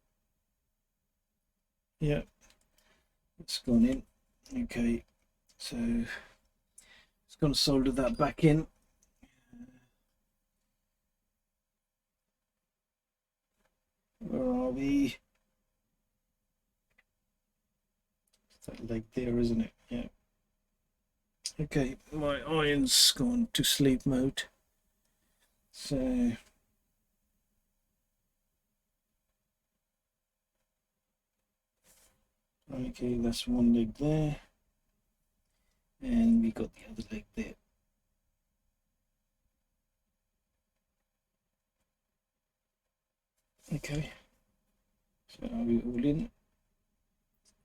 Yeah, it's gone in. Okay, so it's going to solder that back in. Where are we? It's that leg there, isn't it? Yeah. Okay, my iron's gone to sleep mode. So okay, that's one leg there, and we got the other leg there. Okay, so are we all in?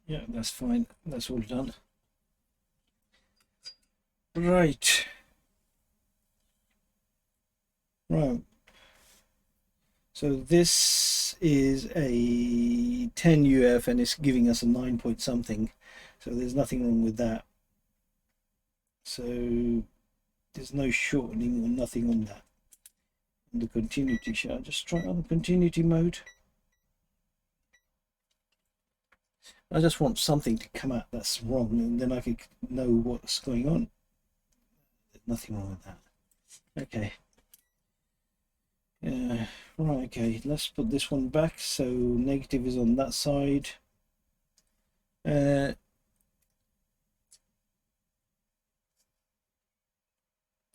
Yeah, that's fine, that's all done. Right, so this is a 10 UF and it's giving us a 9 point something, so there's nothing wrong with that. So there's no shortening or nothing on that. And the continuity, shall I just try on the continuity mode? I just want something to come out that's wrong, and then I can know what's going on. There's nothing wrong with that. Okay. Right, okay, let's put this one back. So negative is on that side. All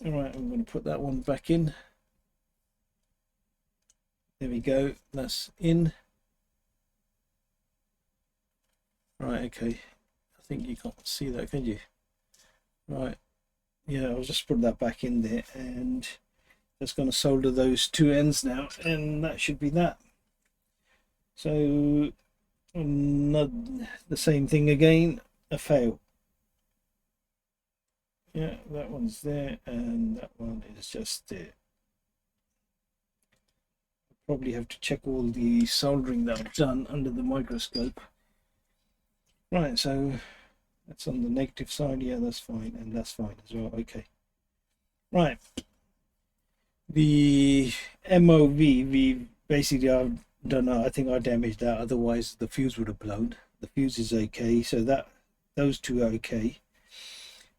right, I'm going to put that one back in. There we go, that's in. Right, okay, I think you can't see that, can you? Right, yeah, I'll just put that back in there, and just going to solder those two ends now, and that should be that. So not the same thing again, a fail. Yeah, that one's there, and that one is just there. Probably have to check all the soldering that I've done under the microscope. Right, so that's on the negative side. Yeah, that's fine, and that's fine as well. Okay, right, The MOV, we basically, I don't know, I think I damaged that, otherwise the fuse would have blown. The fuse is okay, so that those two are okay.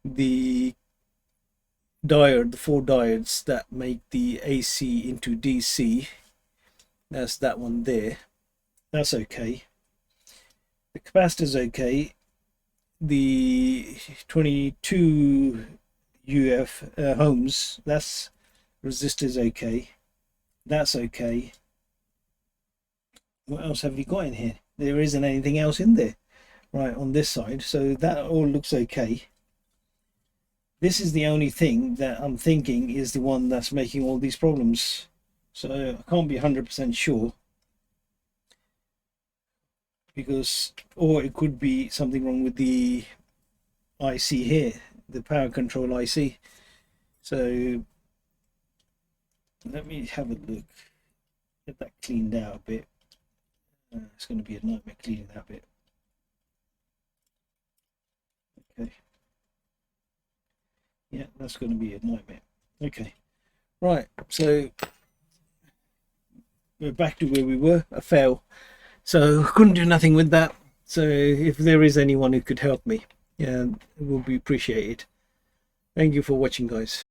The diode, the 4 diodes that make the AC into DC, that's that one there, that's okay. The capacitor's okay. The 22 UF ohms, that's resistor's okay, that's okay. What else have we got in here? There isn't anything else in there right on this side, so that all looks okay. This is the only thing that I'm thinking is the one that's making all these problems, so I can't be 100% sure, because, or it could be something wrong with the IC here, the power control IC. So let me have a look, get that cleaned out a bit. It's going to be a nightmare cleaning that bit. Okay, yeah, that's going to be a nightmare. Okay, right, so we're back to where we were, a fail. So couldn't do nothing with that. So if there is anyone who could help me, yeah, it will be appreciated. Thank you for watching, guys.